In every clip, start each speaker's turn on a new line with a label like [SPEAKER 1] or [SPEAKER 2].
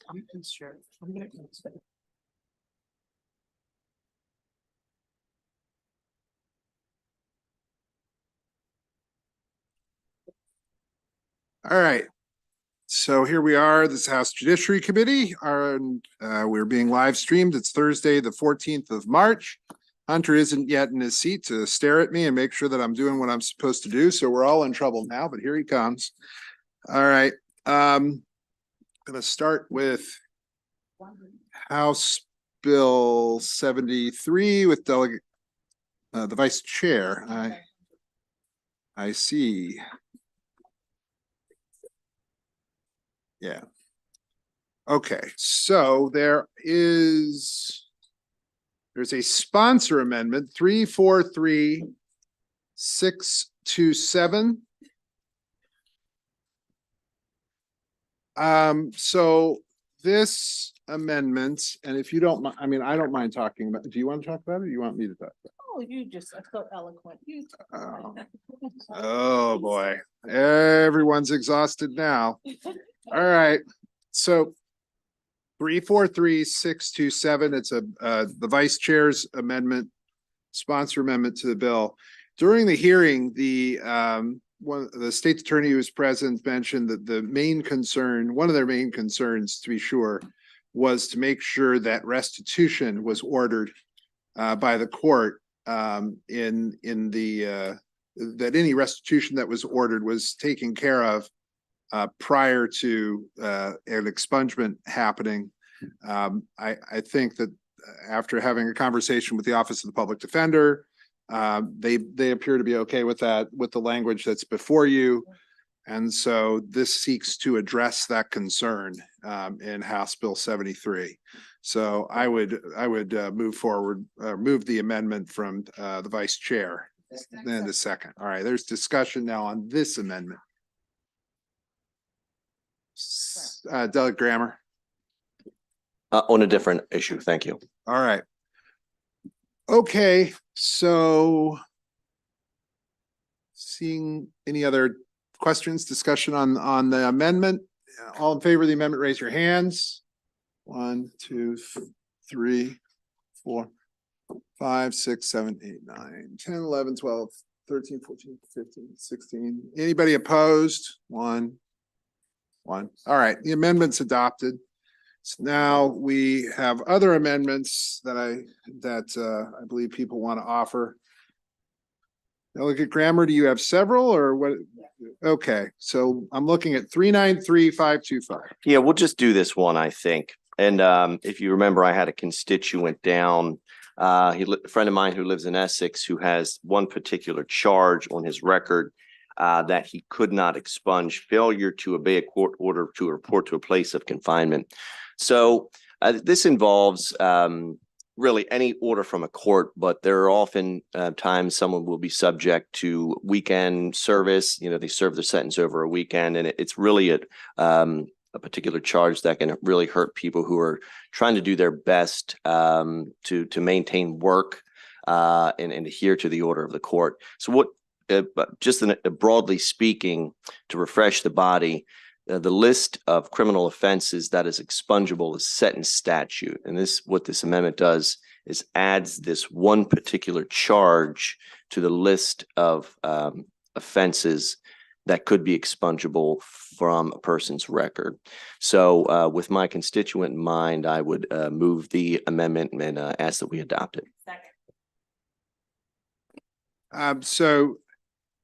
[SPEAKER 1] I'm sure. I'm gonna consider.
[SPEAKER 2] All right. So here we are, this House Judiciary Committee, we're being live streamed. It's Thursday, the 14th of March. Hunter isn't yet in his seat to stare at me and make sure that I'm doing what I'm supposed to do. So we're all in trouble now, but here he comes. All right. I'm going to start with House Bill 73 with Delegate, the Vice Chair. I see. Yeah. Okay, so there's a sponsor amendment, 343627. So this amendment, and if you don't mind, I mean, I don't mind talking about, do you want to talk about it or do you want me to talk about it?
[SPEAKER 1] Oh, you just are so eloquent. You.
[SPEAKER 2] Oh boy, everyone's exhausted now. All right, so 343627, it's the Vice Chair's amendment, sponsor amendment to the bill. During the hearing, the State Attorney who was present mentioned that one of their main concerns, to be sure, was to make sure that restitution was ordered by the court that any restitution that was ordered was taken care of prior to an expungement happening. I think that after having a conversation with the Office of the Public Defender, they appear to be okay with that, with the language that's before you. And so this seeks to address that concern in House Bill 73. So I would move forward, move the amendment from the Vice Chair. Then the second. All right, there's discussion now on this amendment. Delegate Grammer.
[SPEAKER 3] On a different issue, thank you.
[SPEAKER 2] All right. Okay, so seeing any other questions, discussion on the amendment? All in favor of the amendment, raise your hands. 1, 2, 3, 4, 5, 6, 7, 8, 9, 10, 11, 12, 13, 14, 15, 16. Anybody opposed? One. All right, the amendment's adopted. So now we have other amendments that I believe people want to offer. Delegate Grammer, do you have several or what? Okay, so I'm looking at 393525.
[SPEAKER 3] Yeah, we'll just do this one, I think. And if you remember, I had a constituent down, a friend of mine who lives in Essex, who has one particular charge on his record that he could not expunge: failure to obey a court order to report to a place of confinement. So this involves really any order from a court, but there are often times someone will be subject to weekend service. You know, they serve their sentence over a weekend, and it's really a particular charge that can really hurt people who are trying to do their best to maintain work and adhere to the order of the court. So what, just broadly speaking, to refresh the body, the list of criminal offenses that is expungible is set in statute. And what this amendment does is adds this one particular charge to the list of offenses that could be expungible from a person's record. So with my constituent in mind, I would move the amendment and ask that we adopt it.
[SPEAKER 2] So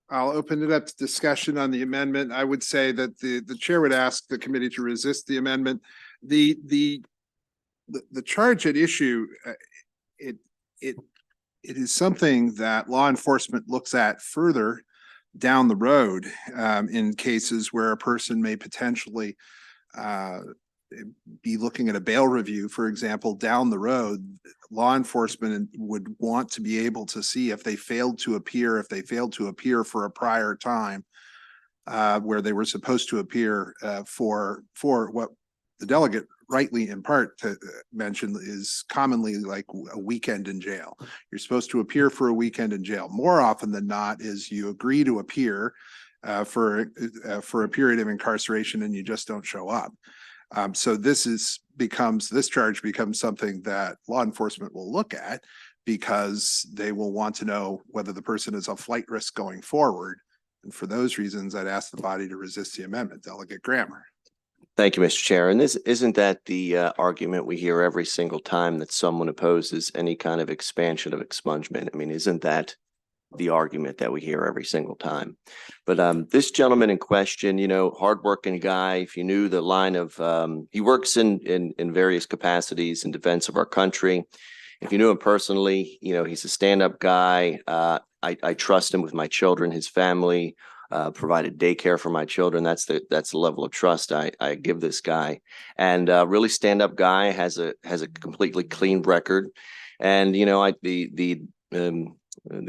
[SPEAKER 2] I'll open it up to discussion on the amendment. I would say that the chair would ask the committee to resist the amendment. The charge at issue, it is something that law enforcement looks at further down the road in cases where a person may potentially be looking at a bail review, for example, down the road. Law enforcement would want to be able to see if they failed to appear for a prior time where they were supposed to appear for what the delegate rightly in part to mention is commonly like a weekend in jail. You're supposed to appear for a weekend in jail. More often than not is you agree to appear for a period of incarceration and you just don't show up. So this charge becomes something that law enforcement will look at because they will want to know whether the person is a flight risk going forward. And for those reasons, I'd ask the body to resist the amendment. Delegate Grammer.
[SPEAKER 3] Thank you, Mr. Chair. And isn't that the argument we hear every single time that someone opposes any kind of expansion of expungement? I mean, isn't that the argument that we hear every single time? But this gentleman in question, hardworking guy, if you knew the line of, he works in various capacities in defense of our country. If you knew him personally, he's a stand-up guy. I trust him with my children, his family, provided daycare for my children. That's the level of trust I give this guy. And really stand-up guy, has a completely clean record. And the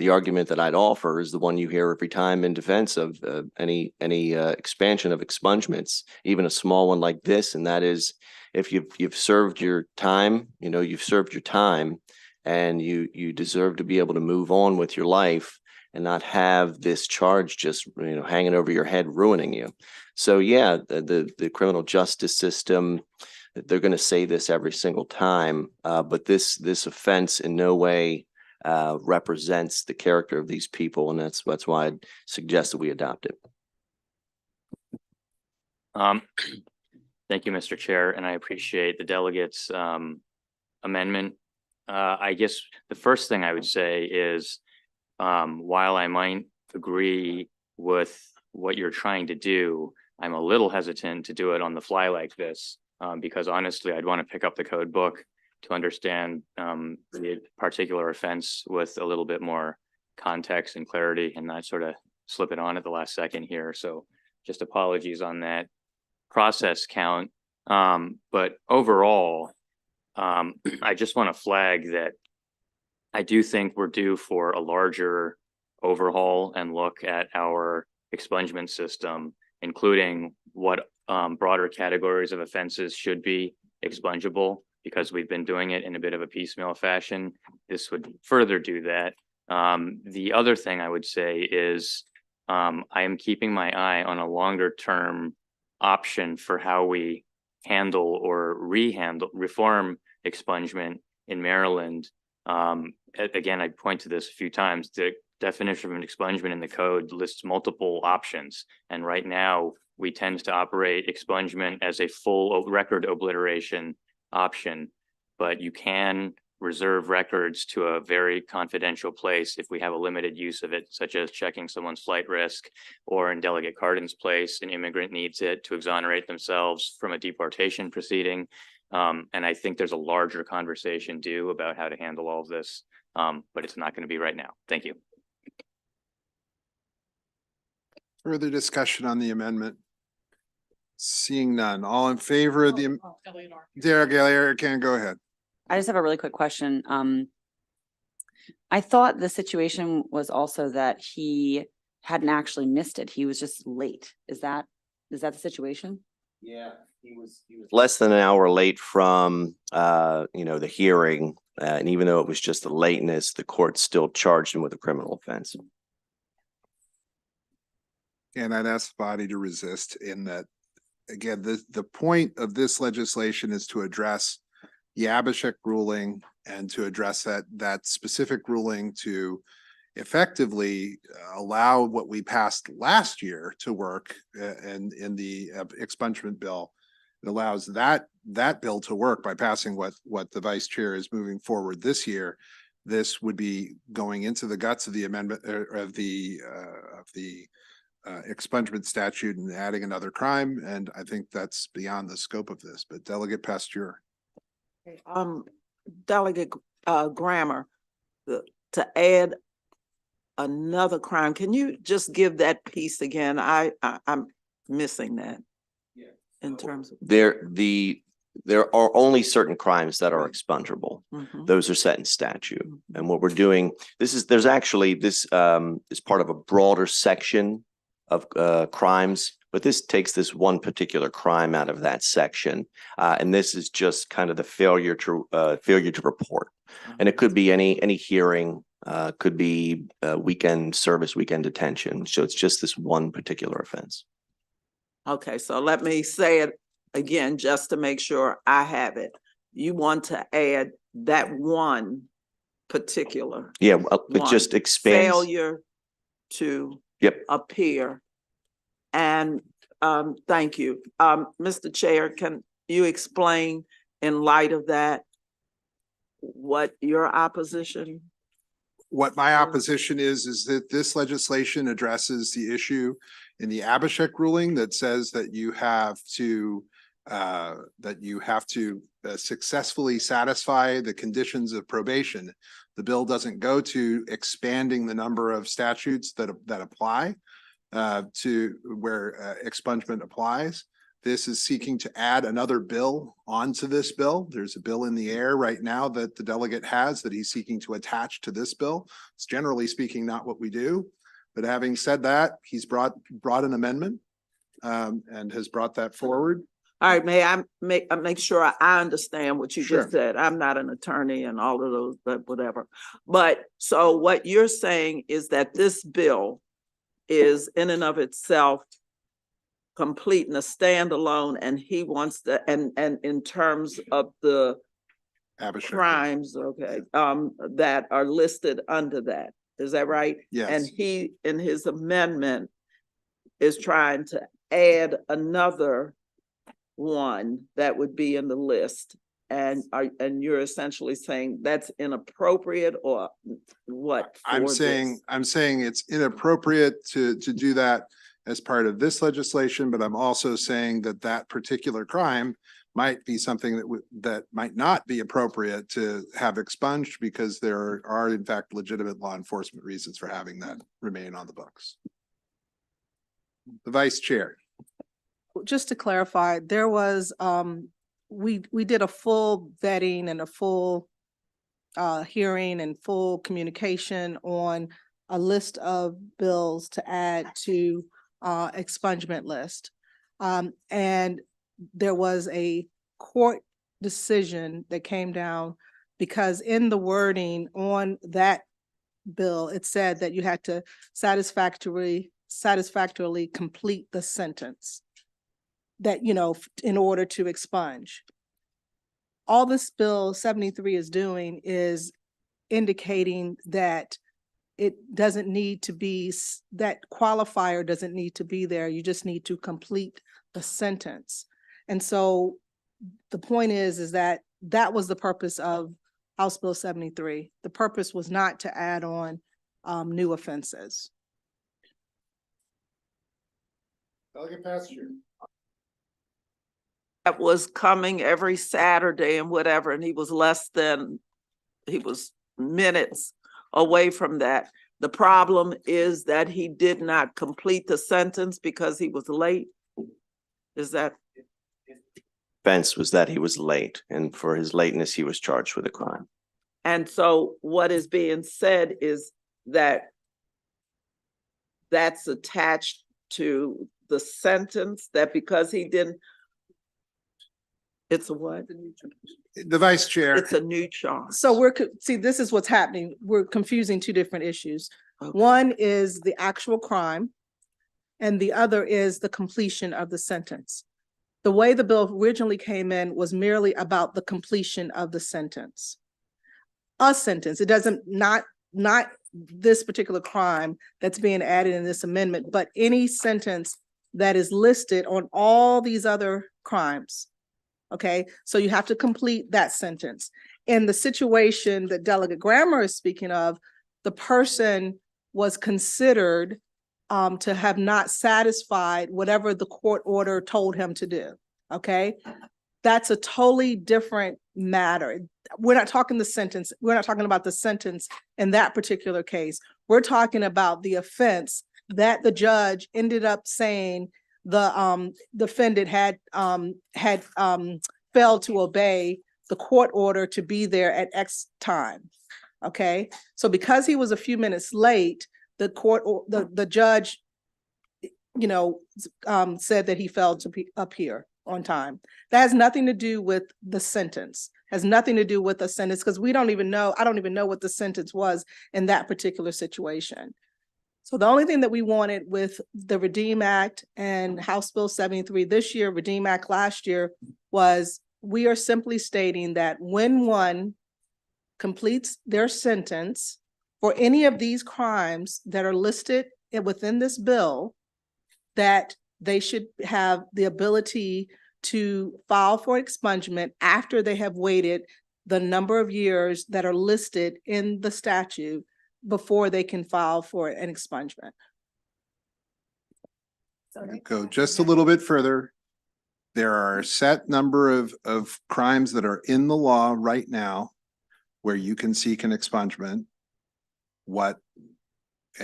[SPEAKER 3] argument that I'd offer is the one you hear every time in defense of any expansion of expungements, even a small one like this, and that is, if you've served your time, you've served your time, and you deserve to be able to move on with your life and not have this charge just hanging over your head, ruining you. So yeah, the criminal justice system, they're going to say this every single time, but this offense in no way represents the character of these people, and that's why I'd suggest that we adopt it.
[SPEAKER 4] Thank you, Mr. Chair, and I appreciate the delegates' amendment. I guess the first thing I would say is, while I might agree with what you're trying to do, I'm a little hesitant to do it on the fly like this, because honestly, I'd want to pick up the code book to understand the particular offense with a little bit more context and clarity, and not sort of slip it on at the last second here. So just apologies on that process count. But overall, I just want to flag that I do think we're due for a larger overhaul and look at our expungement system, including what broader categories of offenses should be expungible, because we've been doing it in a bit of a piecemeal fashion. This would further do that. The other thing I would say is I am keeping my eye on a longer term option for how we handle or reform expungement in Maryland. Again, I point to this a few times. The definition of an expungement in the code lists multiple options. And right now we tend to operate expungement as a full record obliteration option, but you can reserve records to a very confidential place if we have a limited use of it, such as checking someone's flight risk, or in Delegate Cardin's place, an immigrant needs it to exonerate themselves from a deportation proceeding. And I think there's a larger conversation due about how to handle all of this, but it's not going to be right now. Thank you.
[SPEAKER 2] Further discussion on the amendment? Seeing none. All in favor of the, Derek can go ahead.
[SPEAKER 5] I just have a really quick question. I thought the situation was also that he hadn't actually missed it. He was just late. Is that the situation?
[SPEAKER 3] Yeah, he was less than an hour late from the hearing, and even though it was just a lateness, the court still charged him with a criminal offense.
[SPEAKER 2] And I'd ask the body to resist in that, again, the point of this legislation is to address the Abhishek ruling and to address that specific ruling to effectively allow what we passed last year to work and in the expungement bill. It allows that bill to work by passing what the vice chair is moving forward this year. This would be going into the guts of the amendment of the expungement statute and adding another crime. And I think that's beyond the scope of this, but Delegate Pasteur.
[SPEAKER 6] Delegate Grammer, to add another crime, can you just give that piece again? I'm missing that.
[SPEAKER 3] Yeah.
[SPEAKER 6] In terms of
[SPEAKER 3] there are only certain crimes that are expungible.
[SPEAKER 6] Mm-hmm.
[SPEAKER 3] Those are set in statute. Mm-hmm. And what we're doing, there's actually this is part of a broader section of crimes, but this takes this one particular crime out of that section, and this is just kind of the failure to report. And it could be any hearing, could be weekend service, weekend detention. So it's just this one particular offense.
[SPEAKER 6] Okay, so let me say it again, just to make sure I have it, you want to add that one particular
[SPEAKER 3] Yeah, it
[SPEAKER 6] one.
[SPEAKER 3] just expands.
[SPEAKER 6] Failure to
[SPEAKER 3] Yep.
[SPEAKER 6] appear. And thank you. Mr. Chair, can you explain in light of that what your opposition?
[SPEAKER 2] What my opposition is that this legislation addresses the issue in the Abhishek ruling that says that you have to successfully satisfy the conditions of probation. The bill doesn't go to expanding the number of statutes that apply to where expungement applies. This is seeking to add another bill onto this bill. There's a bill in the air right now that the delegate has that he's seeking to attach to this bill. It's generally speaking not what we do. But having said that, he's brought an amendment and has brought that forward.
[SPEAKER 6] All right, may I make sure I understand what you
[SPEAKER 2] Sure.
[SPEAKER 6] just said? I'm not an attorney and all of those, but whatever. But so what you're saying is that this bill is in and of itself complete and a standalone, and he wants to, and in terms of the
[SPEAKER 2] Abhishek.
[SPEAKER 6] crimes, okay, that are listed under that. Is that right?
[SPEAKER 2] Yes.
[SPEAKER 6] And he, in his amendment, is trying to add another one that would be in the list. And you're essentially saying that's inappropriate, or what?
[SPEAKER 2] I'm saying it's inappropriate to do that as part of this legislation, but I'm also saying that that particular crime might be something that might not be appropriate to have expunged, because there are in fact legitimate law enforcement reasons for having that remain on the books. The Vice Chair.
[SPEAKER 1] Just to clarify, there was, we did a full vetting and a full hearing and full communication on a list of bills to add to expungement list. And there was a court decision that came down because in the wording on that bill, it said that you had to satisfactorily complete the sentence that, you know, in order to expunge. All this bill 73 is doing is indicating that it doesn't need to be, that qualifier doesn't need to be there. You just need to complete the sentence. And so the point is that that was the purpose of House Bill 73. The purpose was not to add on new offenses.
[SPEAKER 2] Delegate Pastor.
[SPEAKER 6] That was coming every Saturday and whatever, and he was minutes away from that. The problem is that he did not complete the sentence because he was late. Is that?
[SPEAKER 3] Offense was that he was late, and for his lateness, he was charged with a crime.
[SPEAKER 6] And so what is being said is that that's attached to the sentence, that because he didn't, it's a what?
[SPEAKER 2] The Vice Chair.
[SPEAKER 6] It's a new charge.
[SPEAKER 1] So see, this is what's happening. We're confusing two different issues.
[SPEAKER 6] Okay.
[SPEAKER 1] One is the actual crime, and the other is the completion of the sentence. The way the bill originally came in was merely about the completion of the sentence. A sentence, it doesn't, not this particular crime that's being added in this amendment, but any sentence that is listed on all these other crimes. Okay, so you have to complete that sentence. In the situation that Delegate Grammer is speaking of, the person was considered to have not satisfied whatever the court order told him to do. Okay, that's a totally different matter. We're not talking the sentence. We're not talking about the sentence in that particular case. We're talking about the offense that the judge ended up saying the defendant had failed to obey the court order to be there at X time. Okay, so because he was a few minutes late, the judge, you know, said that he failed to appear on time. That has nothing to do with the sentence. Has nothing to do with the sentence, because we don't even know. I don't even know what the sentence was in that particular situation. So the only thing that we wanted with the Redeem Act and House Bill 73 this year, Redeem Act last year, was we are simply stating that when one completes their sentence for any of these crimes that are listed within this bill, that they should have the ability to file for expungement after they have waited the number of years that are listed in the statute before they can file for an expungement.
[SPEAKER 2] Go just a little bit further. There are a set number of crimes that are in the law right now where you can seek an expungement.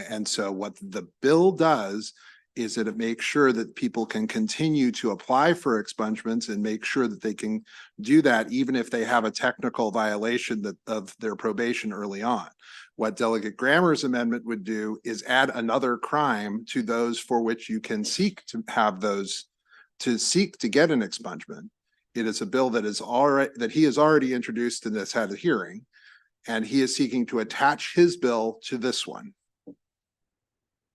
[SPEAKER 2] And so what the bill does is that it makes sure that people can continue to apply for expungements and make sure that they can do that even if they have a technical violation of their probation early on. What Delegate Grammer's amendment would do is add another crime to those for which you can seek to have those, to seek to get an expungement. It is a bill that he has already introduced and has had a hearing, and he is seeking to attach his bill to this one.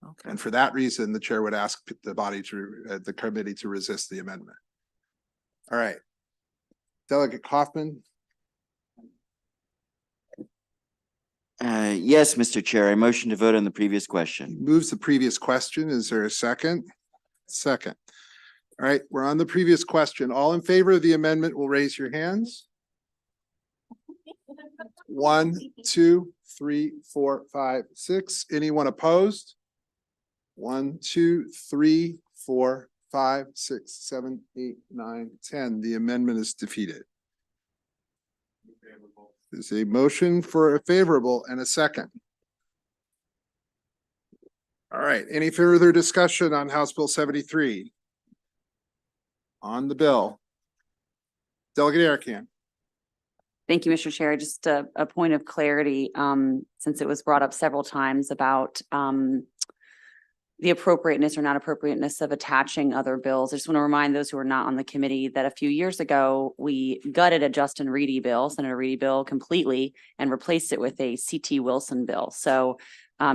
[SPEAKER 6] Okay.
[SPEAKER 2] And for that reason, the chair would ask the committee to resist the amendment. All right. Delegate Kaufman.
[SPEAKER 7] Yes, Mr. Chair, I motion to vote on the previous question.
[SPEAKER 2] Moves the previous question. Is there a second? Second. All right, we're on the previous question. All in favor of the amendment will raise your hands. 1, 2, 3, 4, 5, 6. Anyone opposed? 1, 2, 3, 4, 5, 6, 7, 8, 9, 10. The amendment is defeated. There's a motion for a favorable and a second. All right, any further discussion on House Bill 73? On the bill. Delegate Arakan.
[SPEAKER 5] Thank you, Mr. Chair. Just a point of clarity, since it was brought up several times about the appropriateness or not appropriateness of attaching other bills. I just want to remind those who are not on the committee that a few years ago, we gutted a Justin Reedy bill, Senator Reedy bill completely, and replaced it with a C.T. Wilson bill. So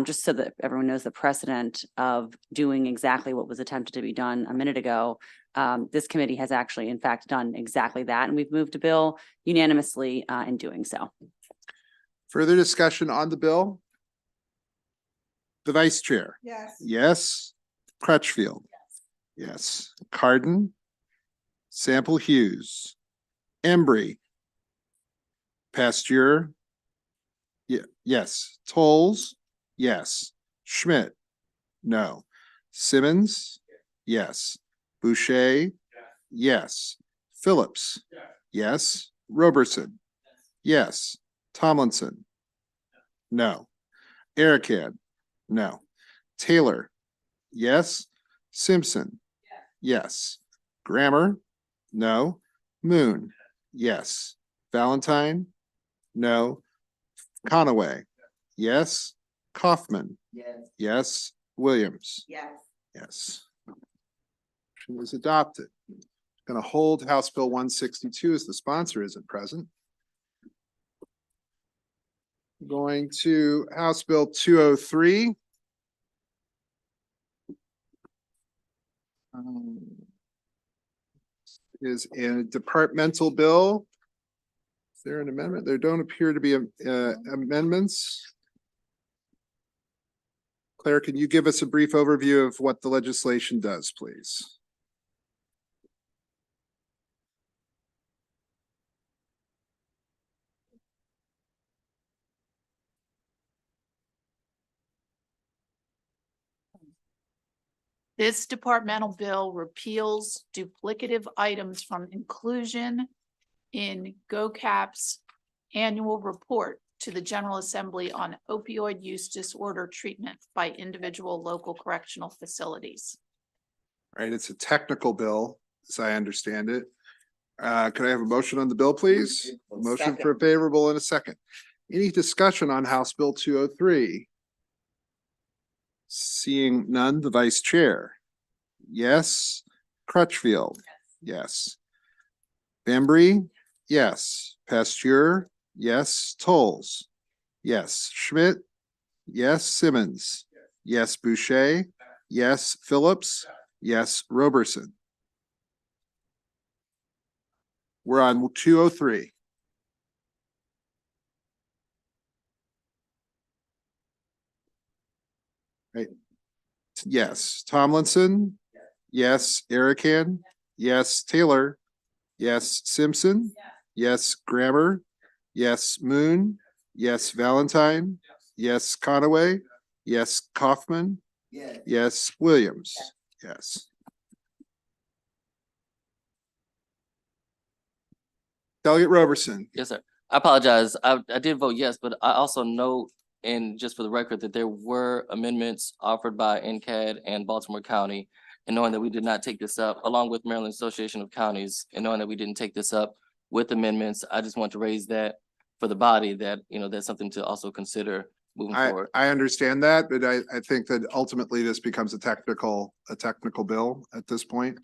[SPEAKER 5] just so that everyone knows the precedent of doing exactly what was attempted to be done a minute ago, this committee has actually, in fact, done exactly that. And we've moved a bill unanimously in doing so.
[SPEAKER 2] Further discussion on the bill? The Vice Chair.
[SPEAKER 1] Yes.
[SPEAKER 2] Yes. Crutchfield. Yes. Cardin. Sample Hughes. Embry. Pasteur. Yes. Tolles. Yes. Schmidt. No. Simmons. Yes. Boucher. Yes. Phillips. Yes. Roberson. Yes. Tomlinson. No. Arakan. No. Taylor. Yes. Simpson. Yes. Grammer. No. Moon. Yes. Valentine. No. Conaway. Yes. Kaufman. Yes. Williams. Yes. Motion was adopted. Going to hold House Bill 162 as the sponsor isn't present. Going to House Bill 203. Is a departmental bill. Is there an amendment? There don't appear to be amendments. Claire, can you give us a brief overview of what the legislation does, please?
[SPEAKER 8] This departmental bill repeals duplicative items from inclusion in GOCAP's annual report to the General Assembly on opioid use disorder treatment by individual local correctional facilities.
[SPEAKER 2] All right, it's a technical bill, as I understand it. Could I have a motion on the bill, please? Motion for a favorable and a second. Any discussion on House Bill 203? Seeing none, the Vice Chair. Yes. Crutchfield. Yes. Embry. Yes. Pasteur. Yes. Tolles. Yes. Schmidt. Yes. Simmons. yes, Boucher, yes, Phillips, yes, Roberson. We're on 203. Right. Yes, Tomlinson, yes, Erican, yes, Taylor, yes, Simpson, yes, Grammer, yes, Moon, yes, Valentine, yes, Conaway, yes, Kaufman, yes, Williams, yes. Delegate Roberson.
[SPEAKER 9] Yes, sir. I apologize. I did vote yes, but I also know, and just for the record, that there were amendments offered by NCAD and Baltimore County. And knowing that we did not take this up, along with Maryland Association of Counties, and knowing that we didn't take this up with amendments, I just want to raise that for the body that, that's something to also consider moving forward.
[SPEAKER 2] I understand that, but I think that ultimately this becomes a technical bill at this point.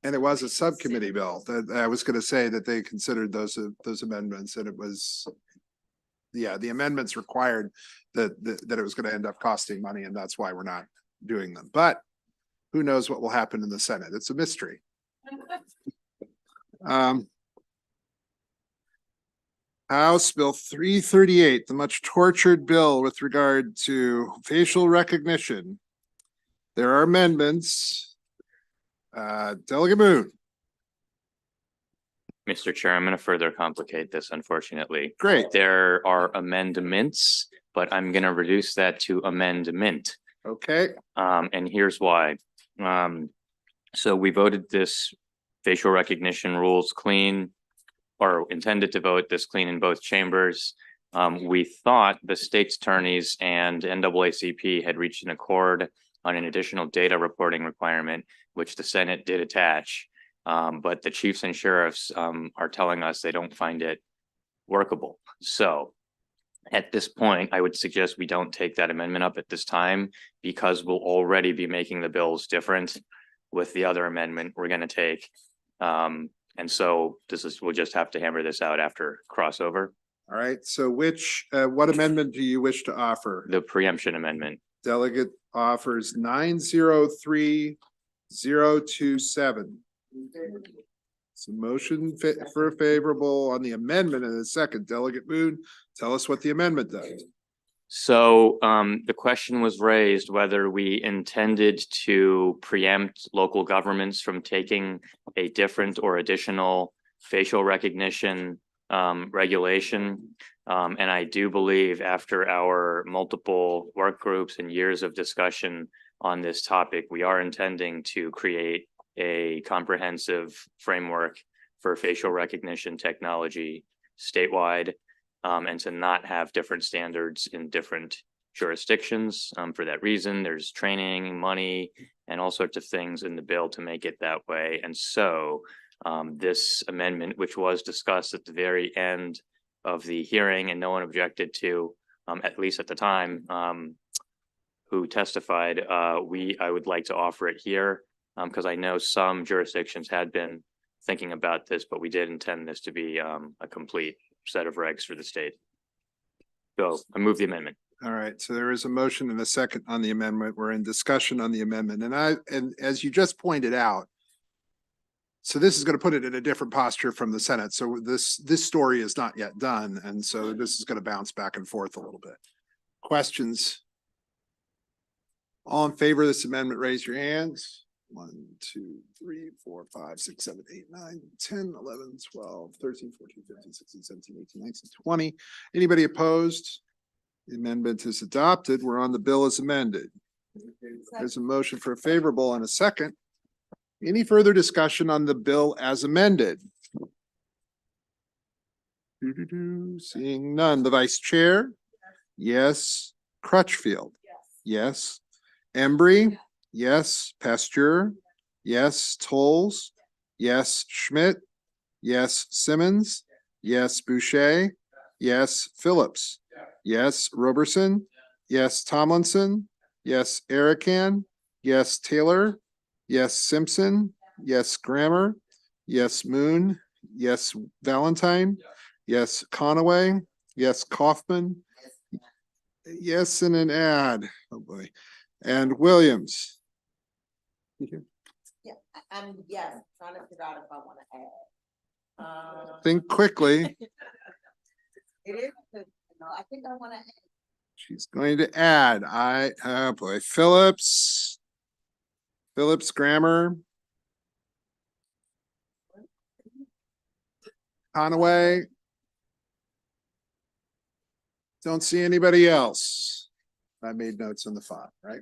[SPEAKER 2] And it was a subcommittee bill that I was gonna say that they considered those amendments, and it was, yeah, the amendments required that it was gonna end up costing money, and that's why we're not doing them. But who knows what will happen in the Senate? It's a mystery. House Bill 338, the much tortured bill with regard to facial recognition. There are amendments. Delegate Moon.
[SPEAKER 4] Mr. Chair, I'm going to further complicate this, unfortunately.
[SPEAKER 2] Great.
[SPEAKER 4] There are amendments, but I'm going to reduce that to amendment.
[SPEAKER 2] Okay.
[SPEAKER 4] And here's why. So we voted this facial recognition rules clean, or intended to vote this clean in both chambers. We thought the state's attorneys and NAACP had reached an accord on an additional data reporting requirement, which the Senate did attach. But the chiefs and sheriffs are telling us they don't find it workable. So at this point, I would suggest we don't take that amendment up at this time, because we'll already be making the bills different with the other amendment we're going to take. And so we'll just have to hammer this out after crossover.
[SPEAKER 2] All right. So what amendment do you wish to offer?
[SPEAKER 4] The preemption amendment.
[SPEAKER 2] Delegate offers 903027. So motion for favorable on the amendment in a second. Delegate Moon, tell us what the amendment does.
[SPEAKER 4] So the question was raised whether we intended to preempt local governments from taking a different or additional facial recognition regulation. And I do believe after our multiple work groups and years of discussion on this topic, we are intending to create a comprehensive framework for facial recognition technology statewide, and to not have different standards in different jurisdictions. For that reason, there's training, money, and all sorts of things in the bill to make it that way. And so this amendment, which was discussed at the very end of the hearing and no one objected to, at least at the time, who testified, I would like to offer it here, because I know some jurisdictions had been thinking about this, but we did intend this to be a complete set of regs for the state. So I move the amendment.
[SPEAKER 2] All right. So there is a motion and a second on the amendment. We're in discussion on the amendment. And as you just pointed out, so this is going to put it in a different posture from the Senate. So this story is not yet done. And so this is going to bounce back and forth a little bit. Questions? All in favor of this amendment, raise your hands. 1, 2, 3, 4, 5, 6, 7, 8, 9, 10, 11, 12, 13, 14, 15, 16, 17, 18, 19, 20. Anybody opposed? The amendment is adopted. We're on the bill as amended. There's a motion for a favorable and a second. Any further discussion on the bill as amended? Seeing none. The vice chair? Yes. Crutchfield? Yes. Embry? Yes. Pasteur? Yes. Tolles? Yes. Schmidt? Yes. Simmons? Yes. Boucher? Yes. Phillips? Yes. Roberson? Yes. Tomlinson? Yes. Erican? Yes. Taylor? Yes. Simpson? Yes. Grammer? Yes. Moon? Yes. Valentine? Yes. Conaway? Yes. Kaufman? Yes, and an add. Oh, boy. And Williams.
[SPEAKER 10] Yes, trying to figure out if I want to add.
[SPEAKER 2] Think quickly.
[SPEAKER 10] It is, no, I think I want to.
[SPEAKER 2] She's going to add. Oh boy, Phillips. Grammar. Conaway. Don't see anybody else. I made notes on the font, right?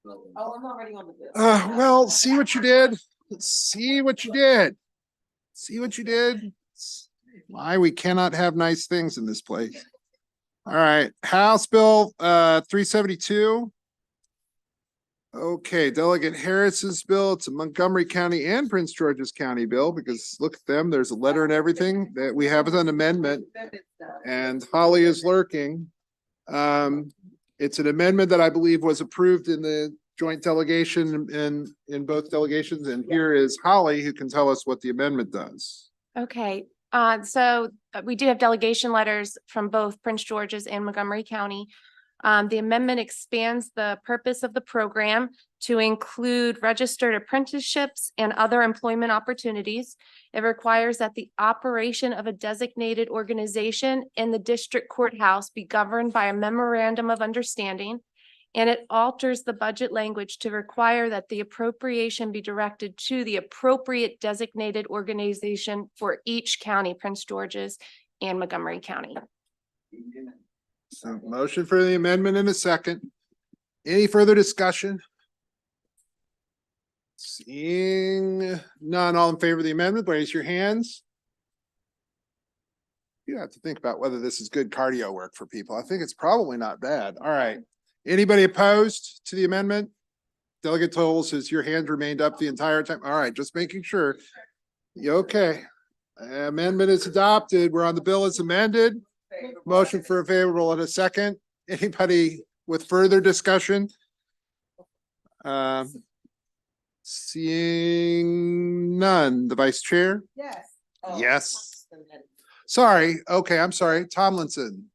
[SPEAKER 10] Oh, I'm already on the bill.
[SPEAKER 2] Well, see what you did? See what you did? See what you did? Why we cannot have nice things in this place. All right, House Bill 372. Okay, Delegate Harris's bill. It's a Montgomery County and Prince George's County bill because look at them. There's a letter and everything that we have as an amendment. And Holly is lurking. It's an amendment that I believe was approved in the joint delegation in both delegations. And here is Holly who can tell us what the amendment does.
[SPEAKER 11] Okay, so we do have delegation letters from both Prince George's and Montgomery County. The amendment expands the purpose of the program to include registered apprenticeships and other employment opportunities. It requires that the operation of a designated organization in the district courthouse be governed by a memorandum of understanding. And it alters the budget language to require that the appropriation be directed to the appropriate designated organization for each county, Prince George's and Montgomery County.
[SPEAKER 2] So motion for the amendment in a second. Any further discussion? Seeing none, all in favor of the amendment, raise your hands. You have to think about whether this is good cardio work for people. I think it's probably not bad. All right. Anybody opposed to the amendment? Delegate Toll says your hand remained up the entire time. All right, just making sure. You okay? Amendment is adopted. We're on the bill as amended. Motion for a favorable in a second. Anybody with further discussion? Seeing none. The vice chair?
[SPEAKER 10] Yes.
[SPEAKER 2] Yes. Sorry. Okay, I'm sorry. Tomlinson.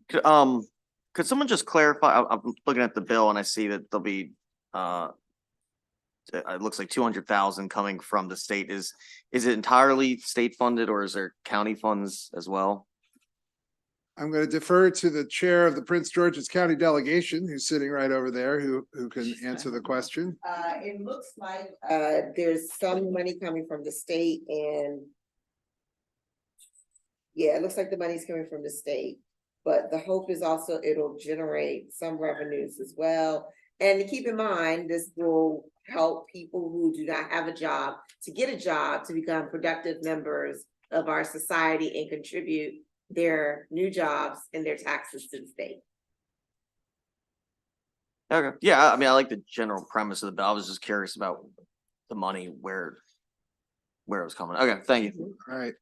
[SPEAKER 3] Could someone just clarify? I'm looking at the bill and I see that there'll be, it looks like 200,000 coming from the state. Is it entirely state funded or is there county funds as well?
[SPEAKER 2] I'm going to defer to the chair of the Prince George's County delegation, who's sitting right over there, who can answer the question.
[SPEAKER 10] It looks like, there's some money coming from the state and yeah, it looks like the money's coming from the state. But the hope is also it'll generate some revenues as well. And keep in mind, this will help people who do not have a job to get a job, to become productive members of our society and contribute their new jobs and their taxes to the state.
[SPEAKER 3] Okay, yeah, I mean, I like the general premise of the bill. I was just curious about the money, where it was coming. Okay, thank you.
[SPEAKER 2] All right.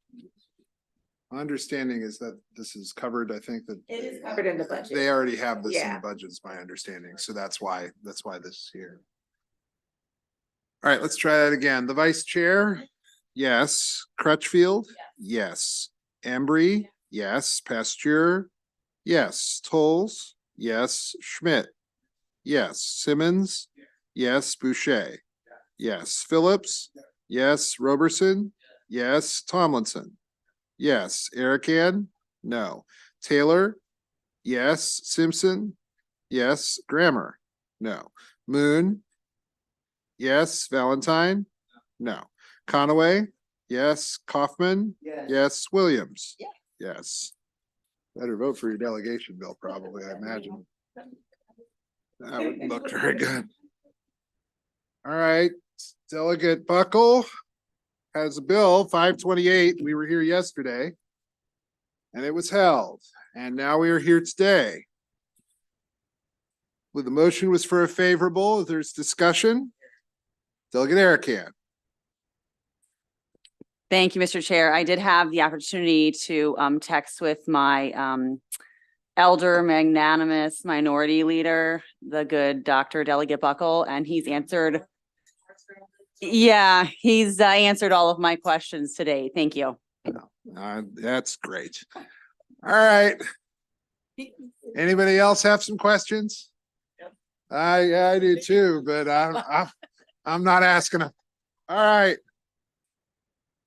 [SPEAKER 2] My understanding is that this is covered. I think that
[SPEAKER 10] It is covered in the budget.
[SPEAKER 2] they already have this in
[SPEAKER 10] Yeah.
[SPEAKER 2] the budget, is my understanding. So that's why this is here. All right, let's try that again. The vice chair? Yes. Crutchfield? Yes. Embry? Yes. Pasteur? Yes. Tolles? Yes. Schmidt? Yes. Simmons? Yes. Boucher? Yes. Phillips? Yes. Roberson? Yes. Tomlinson? Yes. Erican? No. Taylor? Yes. Simpson? Yes. Grammer? No. Moon? Yes. Valentine? No. Conaway? Yes. Kaufman? Yes. Williams? Yes. Better vote for your delegation bill, probably, I imagine. That wouldn't look very good. All right, Delegate Buckle has a bill 528. We were here yesterday. And it was held, and now we are here today. Well, the motion was for a favorable. If there's discussion. Delegate Erican.
[SPEAKER 5] Thank you, Mr. Chair. I did have the opportunity to text with my elder magnanimous minority leader, the good Dr. Delegate Buckle, and he's answered. Yeah, he's answered all of my questions today. Thank you.
[SPEAKER 2] That's great. All right. Anybody else have some questions? I do too, but I'm not asking them. All right.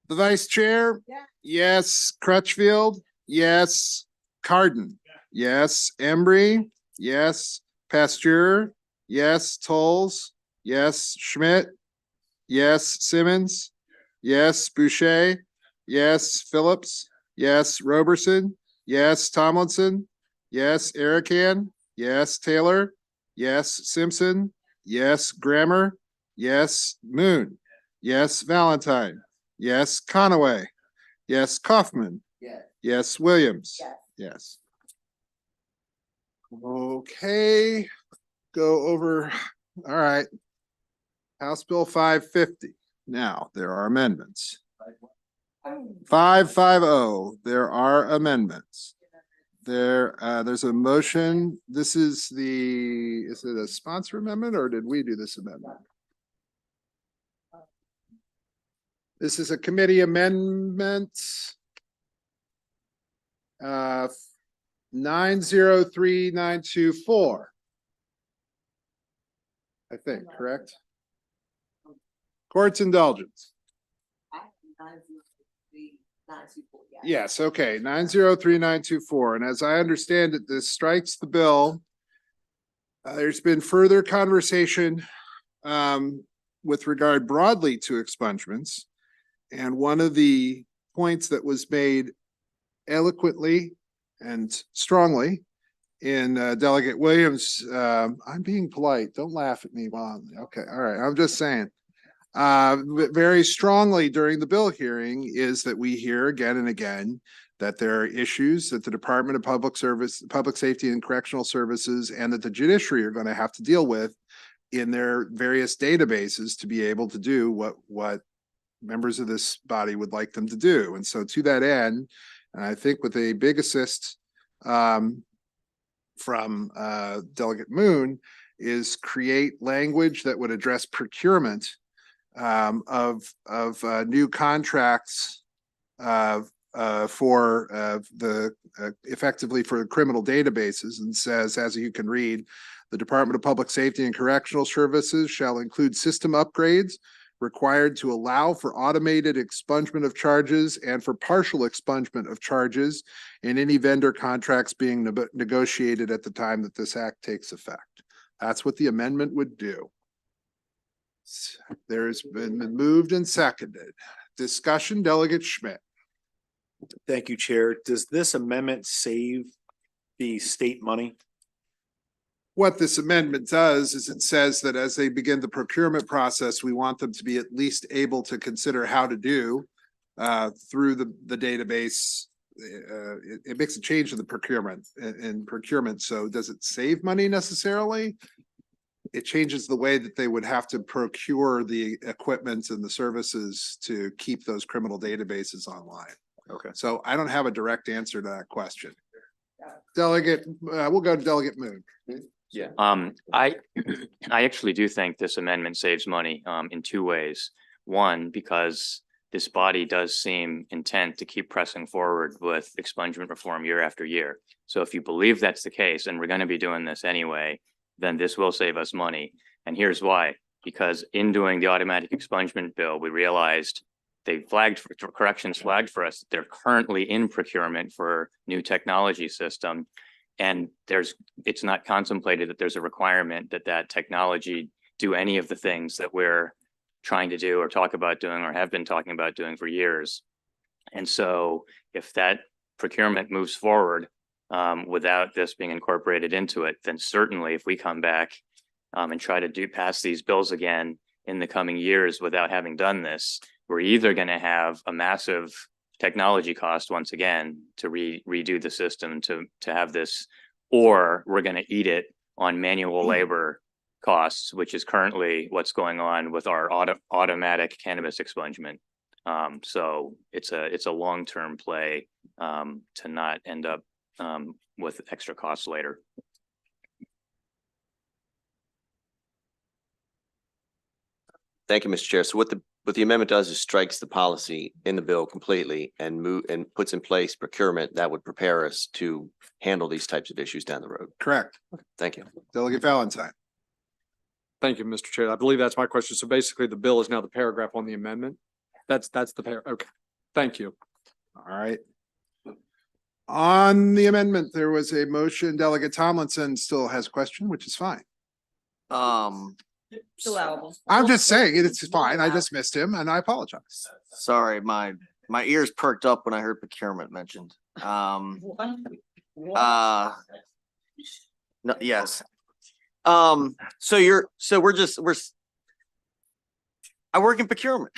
[SPEAKER 2] The vice chair? Yes. Crutchfield? Yes. Carden? Yes. Embry? Yes. Pasteur? Yes. Tolles? Yes. Schmidt? Yes. Simmons? Yes. Boucher? Yes. Phillips? Yes. Roberson? Yes. Tomlinson? Yes. Erican? Yes. Taylor? Yes. Simpson? Yes. Grammer? Yes. Moon? Yes. Valentine? Yes. Conaway? Yes. Kaufman?
[SPEAKER 10] Yes.
[SPEAKER 2] Yes. Williams?
[SPEAKER 10] Yes.
[SPEAKER 2] Yes. Okay, go over, all right. House Bill 550. Now, there are amendments. 550, there are amendments. There's a motion. This is is it a sponsor amendment or did we do this amendment? This is a committee amendment. 903924. I think, correct? Court's indulgence. Yes, okay, 903924. And as I understand it, this strikes the bill. There's been further conversation with regard broadly to expungements. And one of the points that was made eloquently and strongly in Delegate Williams, I'm being polite, don't laugh at me while okay, all right, I'm just saying. Very strongly during the bill hearing is that we hear again and again that there are issues that the Department of Public Safety and Correctional Services and that the judiciary are going to have to deal with in their various databases to be able to do what members of this body would like them to do. And so to that end, and I think with a big assist from Delegate Moon is create language that would address procurement of new contracts for effectively for criminal databases, and says, as you can read, the Department of Public Safety and Correctional Services shall include system upgrades required to allow for automated expungement of charges and for partial expungement of charges in any vendor contracts being negotiated at the time that this act takes effect. That's what the amendment would do. There's been moved and seconded. Discussion, Delegate Schmidt.
[SPEAKER 12] Thank you, Chair. Does this amendment save the state money?
[SPEAKER 2] What this amendment does is it says that as they begin the procurement process, we want them to be at least able to consider how to do through the database. It makes a change in the procurement. So does it save money necessarily? It changes the way that they would have to procure the equipment and the services to keep those criminal databases online.
[SPEAKER 12] Okay.
[SPEAKER 2] So I don't have a direct answer to that question. Delegate, we'll go to Delegate Moon.
[SPEAKER 3] Yeah.
[SPEAKER 4] I actually do think this amendment saves money in two ways. One, because this body does seem intent to keep pressing forward with expungement reform year after year. So if you believe that's the case, and we're going to be doing this anyway, then this will save us money. And here's why. Because in doing the automatic expungement bill, we realized they flagged for corrections flagged for us. They're currently in procurement for new technology system. And it's not contemplated that there's a requirement that that technology do any of the things that we're trying to do or talk about doing or have been talking about doing for years. And so if that procurement moves forward without this being incorporated into it, then certainly if we come back and try to pass these bills again in the coming years without having done this, we're either going to have a massive technology cost once again to redo the system to have this, or we're going to eat it on manual labor costs, which is currently what's going on with our automatic cannabis expungement. So it's a long-term play to not end up with extra costs later.
[SPEAKER 3] Thank you, Mr. Chair. So what the what the amendment does is strikes the policy in the bill completely and puts in place procurement that would prepare us to handle these types of issues down the road.
[SPEAKER 2] Correct.
[SPEAKER 3] Thank you.
[SPEAKER 2] Delegate Valentine.
[SPEAKER 13] Thank you, Mr. Chair. I believe that's my question. So basically, the bill is now the paragraph on the amendment. That's the okay. Thank you.
[SPEAKER 2] All right. On the amendment, there was a motion. Delegate Tomlinson still has a question, which is fine.
[SPEAKER 5] It's allowable.
[SPEAKER 2] I'm just saying it's fine. I just missed him and I apologize.
[SPEAKER 14] Sorry, my ears perked up when I heard procurement mentioned. No, yes. I work in procurement.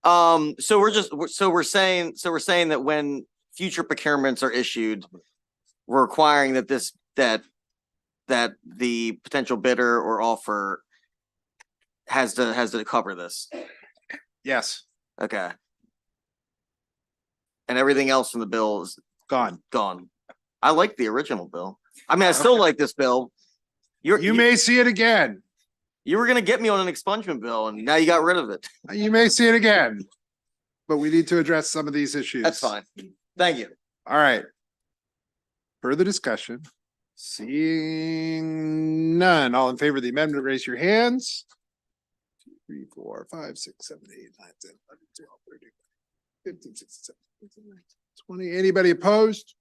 [SPEAKER 14] We're saying that when future procurements are issued, we're requiring that that the potential bidder or offer has to cover this.
[SPEAKER 2] Yes,
[SPEAKER 14] Okay. And everything else in the bill is
[SPEAKER 2] gone.
[SPEAKER 14] gone. I like the original bill. I mean, I still like this bill.
[SPEAKER 2] You may see it again.
[SPEAKER 14] You were gonna get me on an expungement bill and now you got rid of it.
[SPEAKER 2] You may see it again. But we need to address some of these issues.
[SPEAKER 14] That's fine. Thank you.
[SPEAKER 2] All right. Further discussion? Seeing none. All in favor of the amendment, raise your hands. 2, 3, 4, 5, 6, 7, 8, 9, 10, 11, 12, 13, 15, 16, 17, 18, 19, 20. Anybody opposed?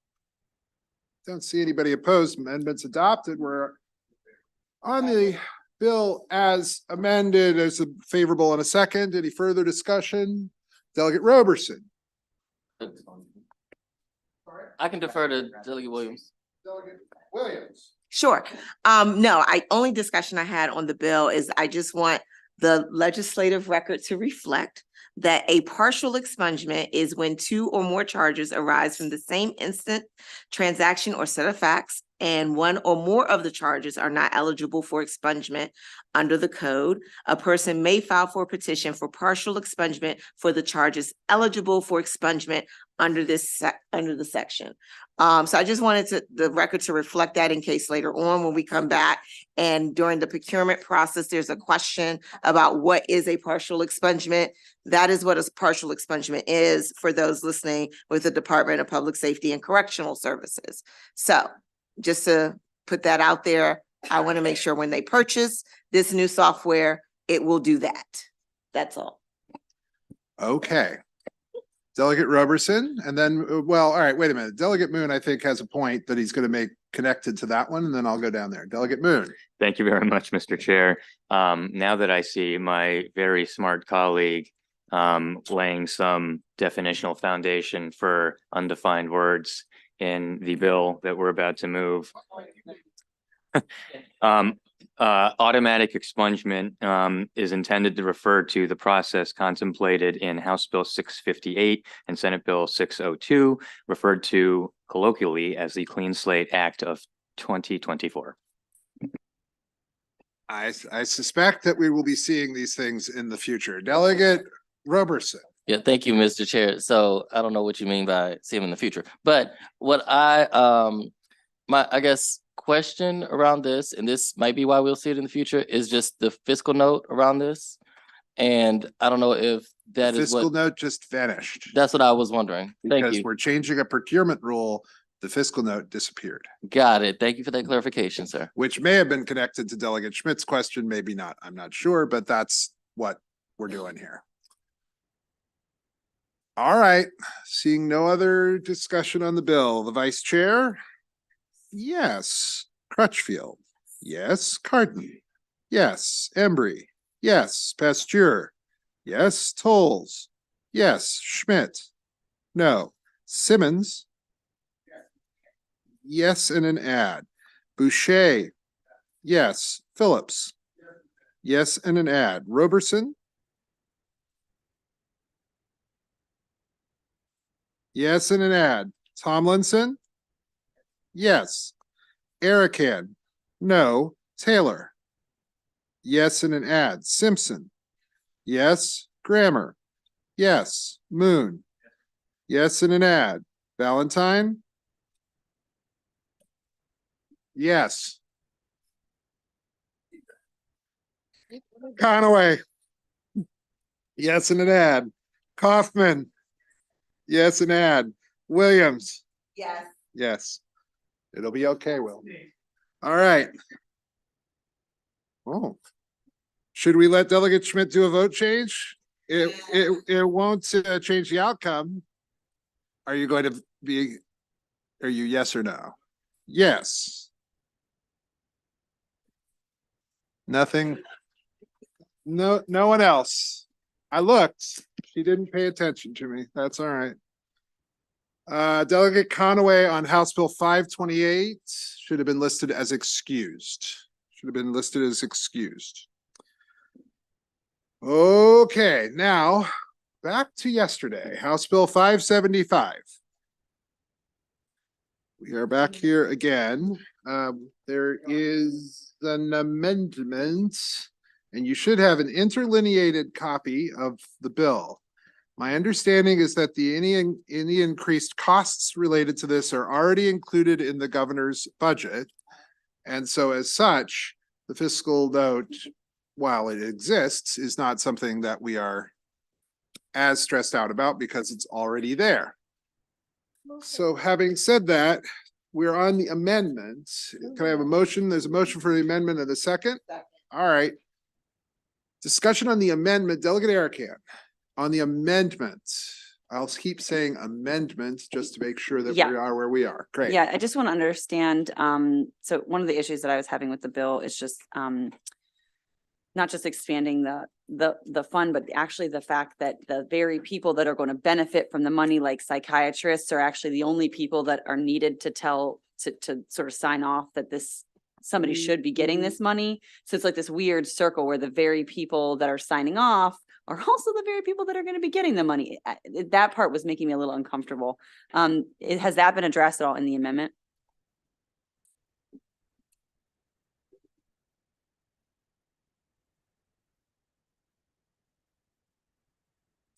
[SPEAKER 2] Don't see anybody opposed. Amendments adopted. We're on the bill as amended. As a favorable in a second. Any further discussion? Delegate Roberson.
[SPEAKER 9] I can defer to Delegate Williams.
[SPEAKER 2] Delegate Williams.
[SPEAKER 10] Sure. No, only discussion I had on the bill is I just want the legislative record to reflect that a partial expungement is when 2 or more charges arise from the same instant transaction or set of facts, and 1 or more of the charges are not eligible for expungement under the code. A person may file for a petition for partial expungement for the charges eligible for expungement under the section. So I just wanted the record to reflect that in case later on when we come back and during the procurement process, there's a question about what is a partial expungement. That is what a partial expungement is for those listening with the Department of Public Safety and Correctional Services. So just to put that out there, I want to make sure when they purchase this new software, it will do that. That's all.
[SPEAKER 2] Okay. Delegate Roberson, and then, well, all right, wait a minute. Delegate Moon, I think, has a point that he's going to make connected to that one, and then I'll go down there. Delegate Moon.
[SPEAKER 4] Thank you very much, Mr. Chair. Now that I see my very smart colleague laying some definitional foundation for undefined words in the bill that we're about to move. Automatic expungement is intended to refer to the process contemplated in House Bill 658 and Senate Bill 602, referred to colloquially as the Clean Slate Act of 2024.
[SPEAKER 2] I suspect that we will be seeing these things in the future. Delegate Roberson.
[SPEAKER 9] Yeah, thank you, Mr. Chair. So I don't know what you mean by see them in the future, but what I guess question around this, and this might be why we'll see it in the future, is just the fiscal note around this. And I don't know if that is what.
[SPEAKER 2] Fiscal note just vanished.
[SPEAKER 9] That's what I was wondering. Thank
[SPEAKER 2] Because
[SPEAKER 9] you.
[SPEAKER 2] we're changing a procurement rule, the fiscal note disappeared.
[SPEAKER 9] Got it. Thank you for that clarification, sir.
[SPEAKER 2] Which may have been connected to Delegate Schmidt's question, maybe not. I'm not sure, but that's what we're doing here. All right, seeing no other discussion on the bill, the Vice Chair? Yes. Crutchfield? Yes. Carden? Yes. Embry? Yes. Pasteur? Yes. Tolles? Yes. Schmidt? No. Simmons? Yes, and an add. Boucher? Yes. Phillips? Yes, and an add. Roberson? Yes, and an add. Tomlinson? Yes. Erican? No. Taylor? Yes, and an add. Simpson? Yes. Grammer? Yes. Moon? Yes, and an add. Valentine? Yes. Conaway? Yes, and an ad. Kaufman. Yes, an ad. Williams.
[SPEAKER 10] Yes.
[SPEAKER 2] Yes. It'll be okay, Will. All right. Oh. Should we let Delegate Schmidt do a vote change? It won't change the outcome. Are you going to be, are you yes or no? Yes. Nothing. No, no one else. I looked. She didn't pay attention to me. That's all right. Delegate Conaway on House Bill 528 should have been listed as excused. Should have been listed as excused. Okay, now back to yesterday, House Bill 575. We are back here again. There is an amendment, and you should have an interlineated copy of the bill. My understanding is that any increased costs related to this are already included in the governor's budget. And so as such, the fiscal note, while it exists, is not something that we are as stressed out about because it's already there. So having said that, we're on the amendment. Can I have a motion? There's a motion for the amendment and a second. All right. Discussion on the amendment, Delegate Erican. On the amendment, I'll keep saying amendment just to make sure that we are where we are. Great.
[SPEAKER 5] Yeah, I just want to understand, so one of the issues that I was having with the bill is just, not just expanding the fund, but actually the fact that the very people that are going to benefit from the money, like psychiatrists, are actually the only people that are needed to to sort of sign off that somebody should be getting this money. So it's like this weird circle where the very people that are signing off are also the very people that are going to be getting the money. That part was making me a little uncomfortable. Has that been addressed at all in the amendment?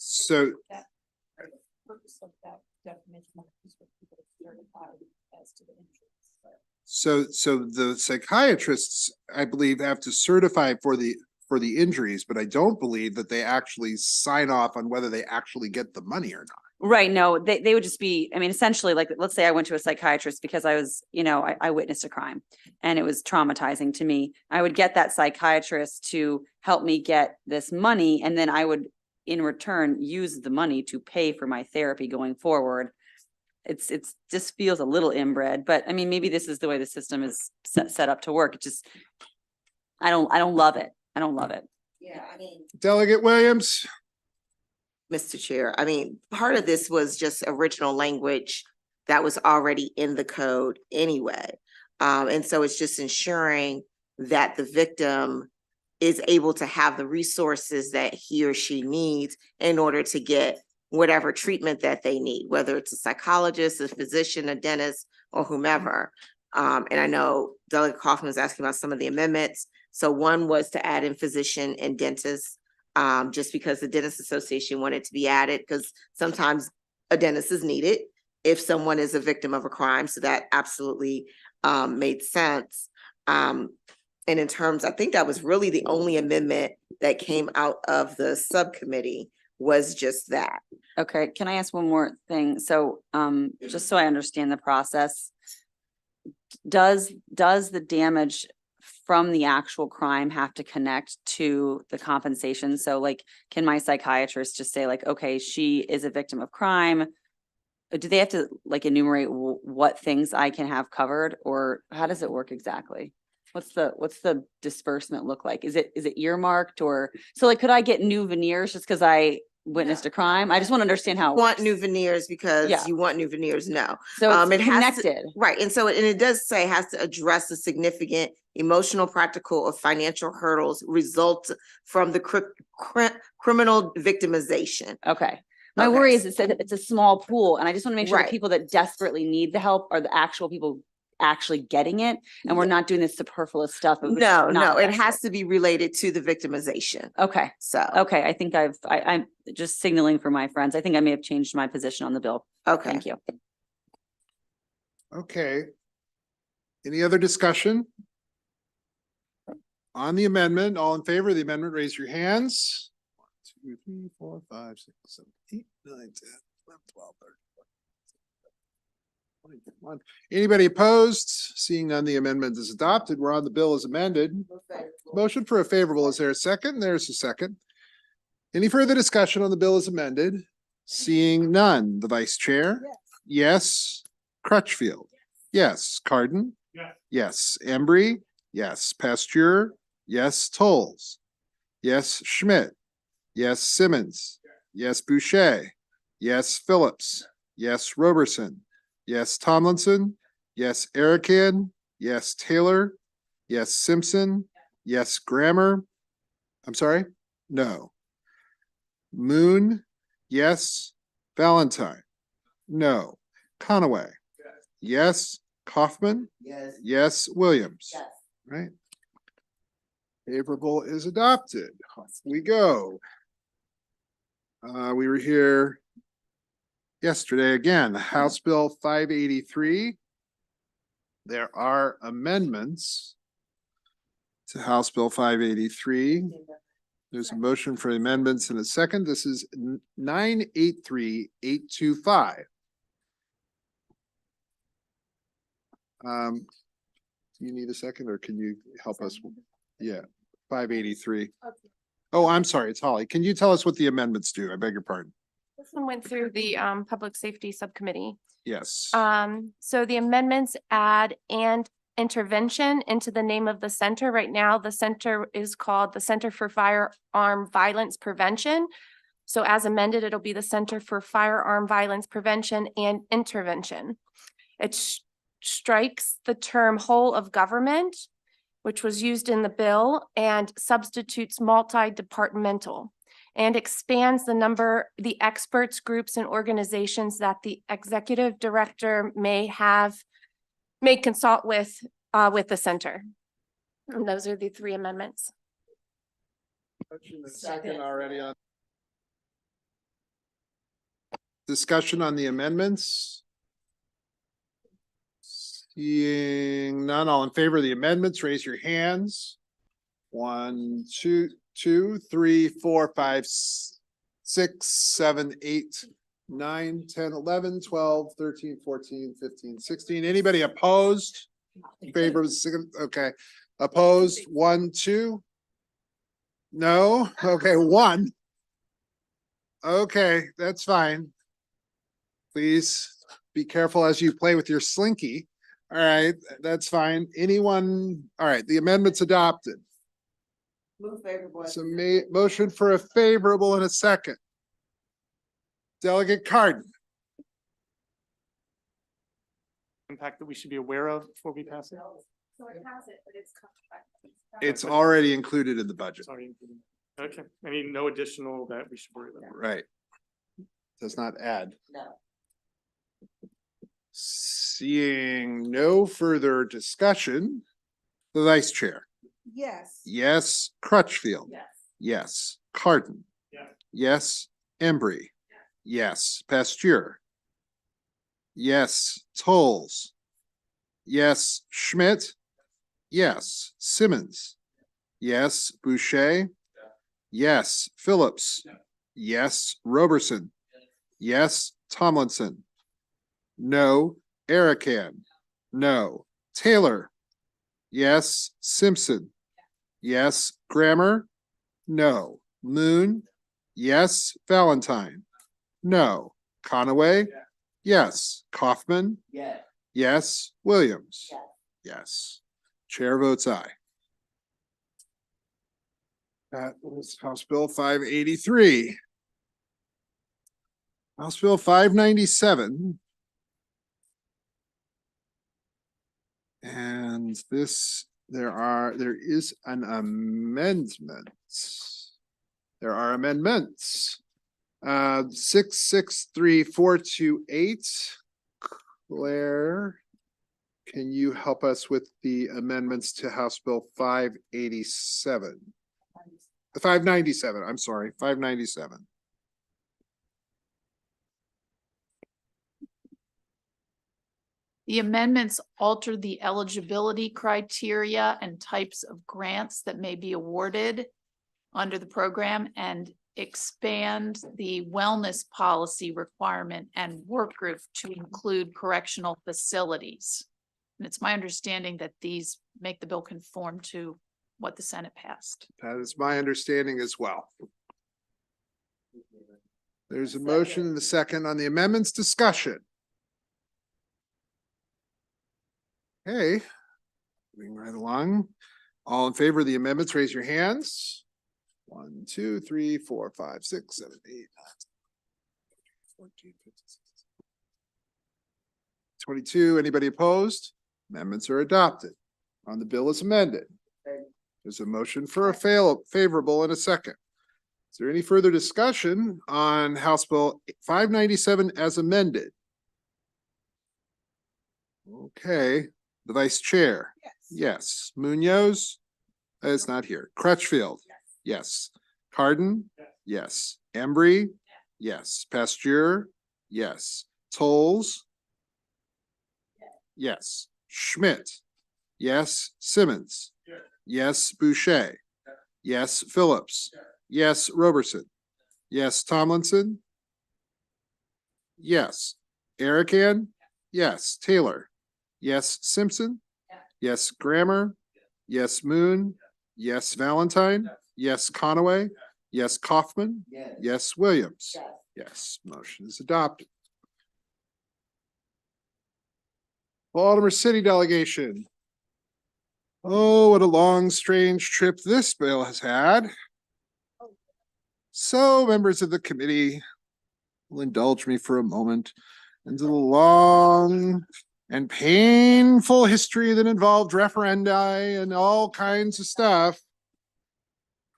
[SPEAKER 2] So the psychiatrists, I believe, have to certify for the injuries, but I don't believe that they actually sign off on whether they actually get the money or not.
[SPEAKER 5] Right. No, they would just be, I mean, essentially, like, let's say I went to a psychiatrist because I was, I witnessed a crime and it was traumatizing to me. I would get that psychiatrist to help me get this money, and then I would, in return, use the money to pay for my therapy going forward. It's just feels a little inbred, but I mean, maybe this is the way the system is set up to work. It just, I don't love it. I don't love it.
[SPEAKER 10] Yeah, I mean.
[SPEAKER 2] Delegate Williams.
[SPEAKER 10] Mr. Chair, I mean, part of this was just original language that was already in the code anyway. And so it's just ensuring that the victim is able to have the resources that he or she needs in order to get whatever treatment that they need, whether it's a psychologist, a physician, a dentist, or whomever. And I know Delegate Kaufman was asking about some of the amendments. So one was to add in physician and dentist, just because the Dentist Association wanted to be added, because sometimes a dentist is needed if someone is a victim of a crime. So that absolutely made sense. And in terms, I think that was really the only amendment that came out of the subcommittee was just that.
[SPEAKER 5] Okay, can I ask one more thing? So, just so I understand the process, does the damage from the actual crime have to connect to the compensation? So like, can my psychiatrist just say like, okay, she is a victim of crime? Do they have to like enumerate what things I can have covered, or how does it work exactly? What's the disbursement look like? Is it earmarked, or so like, could I get new veneers just because I witnessed a crime? I just want to understand how.
[SPEAKER 10] Want new veneers because you want new veneers? No.
[SPEAKER 5] So it's
[SPEAKER 10] it has to-
[SPEAKER 5] connected.
[SPEAKER 10] right. And so, and it does say has to address the significant emotional, practical, or financial hurdles result from the criminal victimization.
[SPEAKER 5] Okay. My worry is it's a small pool, and I just want to make sure the
[SPEAKER 10] Right.
[SPEAKER 5] people that desperately need the help are the actual people actually getting it, and we're not doing this superfluous stuff.
[SPEAKER 10] No, it has to be related to the victimization.
[SPEAKER 5] Okay.
[SPEAKER 10] So,
[SPEAKER 5] Okay, I think I'm just signaling for my friends. I think I may have changed my position on the bill.
[SPEAKER 10] okay.
[SPEAKER 5] Thank you.
[SPEAKER 2] Okay. Any other discussion? On the amendment, all in favor of the amendment, raise your hands. 1, 2, 2, 3, 4, 5, 6, 7, 8, 9, 10, 11, 12, 13. 21. Anybody opposed? Seeing none, the amendment is adopted. We're on the bill as amended. Motion for a favorable. Is there a second? There's a second. Any further discussion on the bill as amended? Seeing none, the vice chair? Yes. Crutchfield? Yes. Cardin? Yes. Embry? Yes. Pasteur? Yes. Tolles? Yes. Schmidt? Yes. Simmons? Yes. Boucher? Yes. Phillips? Yes. Roberson? Yes. Tomlinson? Yes. Erican? Yes. Taylor? Yes. Simpson? Yes. Grammer? I'm sorry? No. Moon? Yes. Valentine? No. Conaway? Yes. Kaufman?
[SPEAKER 10] Yes.
[SPEAKER 2] Yes. Williams?
[SPEAKER 10] Yes.
[SPEAKER 2] Right. Favorable is adopted. Off we go. We were here yesterday again, House Bill 583. There are amendments to House Bill 583. There's a motion for amendments in a second. This is 983-825. Do you need a second or can you help us? Yeah, 583. Oh, I'm sorry, it's Holly. Can you tell us what the amendments do? I beg your pardon.
[SPEAKER 11] This one went through the Public Safety Subcommittee.
[SPEAKER 2] Yes.
[SPEAKER 11] So the amendments add and intervention into the name of the center. Right now, the center is called the Center for Firearm Violence Prevention. So as amended, it'll be the Center for Firearm Violence Prevention and Intervention. It strikes the term whole of government, which was used in the bill, and substitutes multi-departmental, and expands the number, the experts, groups, and organizations that the executive director may consult with the center. And those are the three amendments.
[SPEAKER 2] Second already on. Discussion on the amendments. Seeing none, all in favor of the amendments, raise your hands. 1, 2, 3, 4, 5, 6, 7, 8, 9, 10, 11, 12, 13, 14, 15, 16. Anybody opposed? In favor of, okay. Opposed, 1, 2. No, okay, 1. Okay, that's fine. Please be careful as you play with your slinky. All right, that's fine. Anyone? All right, the amendment's adopted.
[SPEAKER 10] Move favorable.
[SPEAKER 2] So motion for a favorable in a second. Delegate Cardin.
[SPEAKER 12] Impact that we should be aware of before we pass it?
[SPEAKER 11] So it has it, but it's.
[SPEAKER 2] It's already included in the budget.
[SPEAKER 12] Sorry. Okay, I mean, no additional that we should worry about.
[SPEAKER 2] Right. Does not add.
[SPEAKER 10] No.
[SPEAKER 2] Seeing no further discussion, the vice chair.
[SPEAKER 10] Yes.
[SPEAKER 2] Yes. Crutchfield.
[SPEAKER 10] Yes.
[SPEAKER 2] Yes. Cardin.
[SPEAKER 12] Yeah.
[SPEAKER 2] Yes. Embry. Yes. Pasteur. Yes. Tolles. Yes. Schmidt. Yes. Simmons. Yes. Boucher. Yes. Phillips. Yes. Roberson. Yes. Tomlinson. No. Erican. No. Taylor. Yes. Simpson. Yes. Grammer. No. Moon. Yes. Valentine. No. Conaway. Yes. Kaufman.
[SPEAKER 10] Yes.
[SPEAKER 2] Yes. Williams.
[SPEAKER 10] Yes.
[SPEAKER 2] Yes. Chair votes aye. That was House Bill 583. House Bill 597. And this, there is an amendment. There are amendments. 663428. Claire, can you help us with the amendments to House Bill 587? 597, I'm sorry, 597.
[SPEAKER 8] The amendments alter the eligibility criteria and types of grants that may be awarded under the program and expand the wellness policy requirement and work group to include correctional facilities. And it's my understanding that these make the bill conform to what the Senate passed.
[SPEAKER 2] That is my understanding as well. There's a motion and a second on the amendments. Discussion. Okay, moving right along. All in favor of the amendments, raise your hands. 1, 2, 3, 4, 5, 6, 7, 8, 9, 14, 15, 16, 22. Anybody opposed? Amendments are adopted. On the bill as amended. There's a motion for a favorable in a second. Is there any further discussion on House Bill 597 as amended? Okay, the Vice Chair. Yes. Munoz is not here. Crutchfield. Yes. Cardin. Yes. Embry. Yes. Pasteur. Yes. Tolles. Yes. Schmidt. Yes. Simmons. Yes. Boucher. Yes. Phillips. Yes. Roberson. Yes. Tomlinson. Yes. Erican. Yes. Taylor. Yes. Simpson. Yes. Grammer. Yes. Moon. Yes. Valentine. Yes. Conaway. Yes. Kaufman. Yes. Williams. Yes. Motion is adopted. Baltimore City Delegation. Oh, what a long, strange trip this bill has had. So members of the committee will indulge me for a moment into the long and painful history that involved referenda and all kinds of stuff.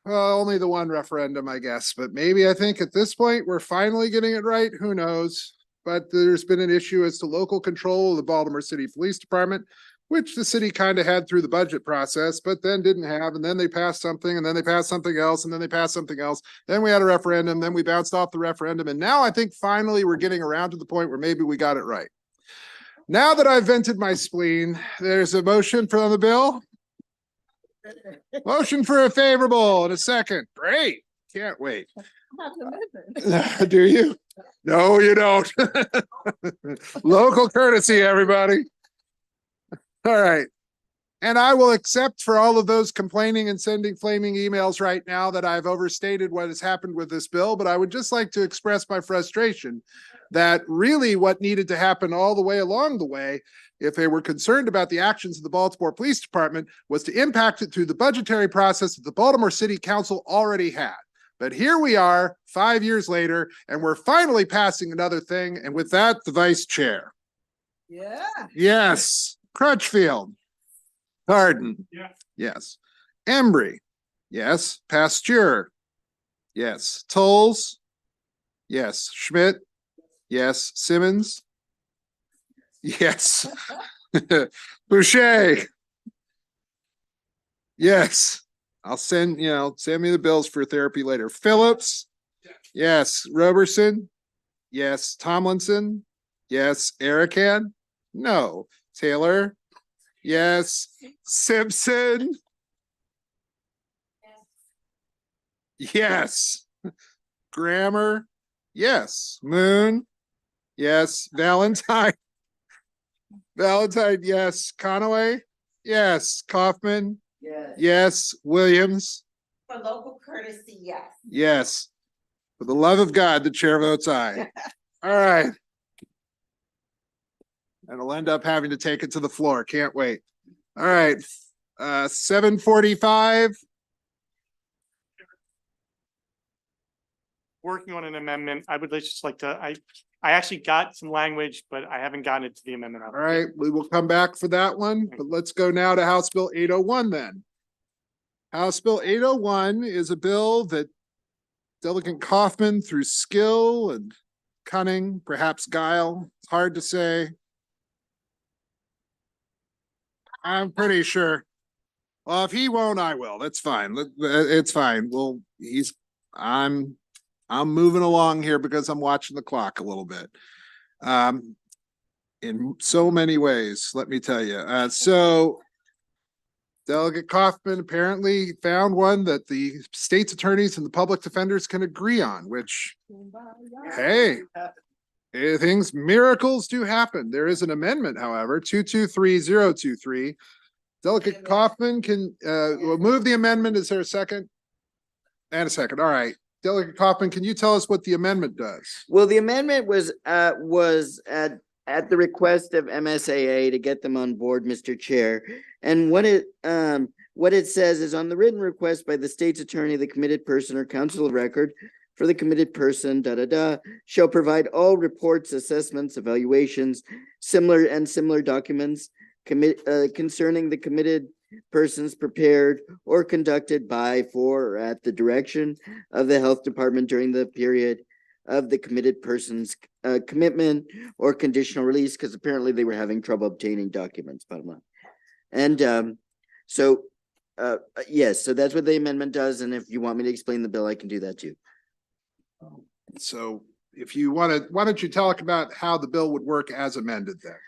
[SPEAKER 2] Well, only the one referendum, I guess, but maybe I think at this point, we're finally getting it right. Who knows? But there's been an issue as to local control of the Baltimore City Police Department, which the city kind of had through the budget process, but then didn't have. And then they passed something, and then they passed something else, and then they passed something else. Then we had a referendum, then we bounced off the referendum. And now I think finally we're getting around to the point where maybe we got it right. Now that I've vented my spleen, there's a motion for the bill. Motion for a favorable in a second. Great. Can't wait. Do you? No, you don't. Local courtesy, everybody. All right. And I will accept for all of those complaining and sending flaming emails right now that I've overstated what has happened with this bill, but I would just like to express my frustration that really what needed to happen all the way along the way, if they were concerned about the actions of the Baltimore Police Department, was to impact it through the budgetary process that the Baltimore City Council already had. But here we are 5 years later, and we're finally passing another thing. And with that, the Vice Chair.
[SPEAKER 6] Yeah.
[SPEAKER 2] Yes. Crutchfield. Cardin. Yes. Embry. Yes. Pasteur. Yes. Tolles. Yes. Schmidt. Yes. Simmons. Yes. Boucher. Yes. I'll send me the bills for therapy later. Phillips. Yes. Roberson. Yes. Tomlinson. Yes. Erican. No. Taylor. Yes. Simpson. Yes. Grammer. Yes. Moon. Yes. Valentine. Valentine. Yes. Conaway. Yes. Kaufman. Yes. Williams.
[SPEAKER 10] For local courtesy, yes.
[SPEAKER 2] Yes. For the love of God, the chair votes aye. All right. And I'll end up having to take it to the floor. Can't wait. All right. 7:45.
[SPEAKER 15] Working on an amendment. I would just like to, I actually got some language, but I haven't gotten it to the amendment.
[SPEAKER 2] All right, we will come back for that one, but let's go now to House Bill 801 then. House Bill 801 is a bill that Delegate Kaufman, through skill and cunning, perhaps guile, it's hard to say. I'm pretty sure. Well, if he won't, I will. That's fine. It's fine. Well, I'm moving along here because I'm watching the clock a little bit. In so many ways, let me tell you. So Delegate Kaufman apparently found one that the state's attorneys and the public defenders can agree on, which, hey, miracles do happen. There is an amendment, however, 223023. Delegate Kaufman will move the amendment. Is there a second? And a second. All right. Delegate Kaufman, can you tell us what the amendment does?
[SPEAKER 7] Well, the amendment was at the request of MSAA to get them on board, Mr. Chair. And what it says is, on the written request by the state's attorney, the committed person or counsel of record for the committed person, shall provide all reports, assessments, evaluations, similar documents concerning the committed persons prepared or conducted by, for, or at the direction of the health department during the period of the committed person's commitment or conditional release, because apparently they were having trouble obtaining documents, bottom line. And yes, so that's what the amendment does. And if you want me to explain the bill, I can do that too.
[SPEAKER 2] So if you want to, why don't you talk about how the bill would work as amended then?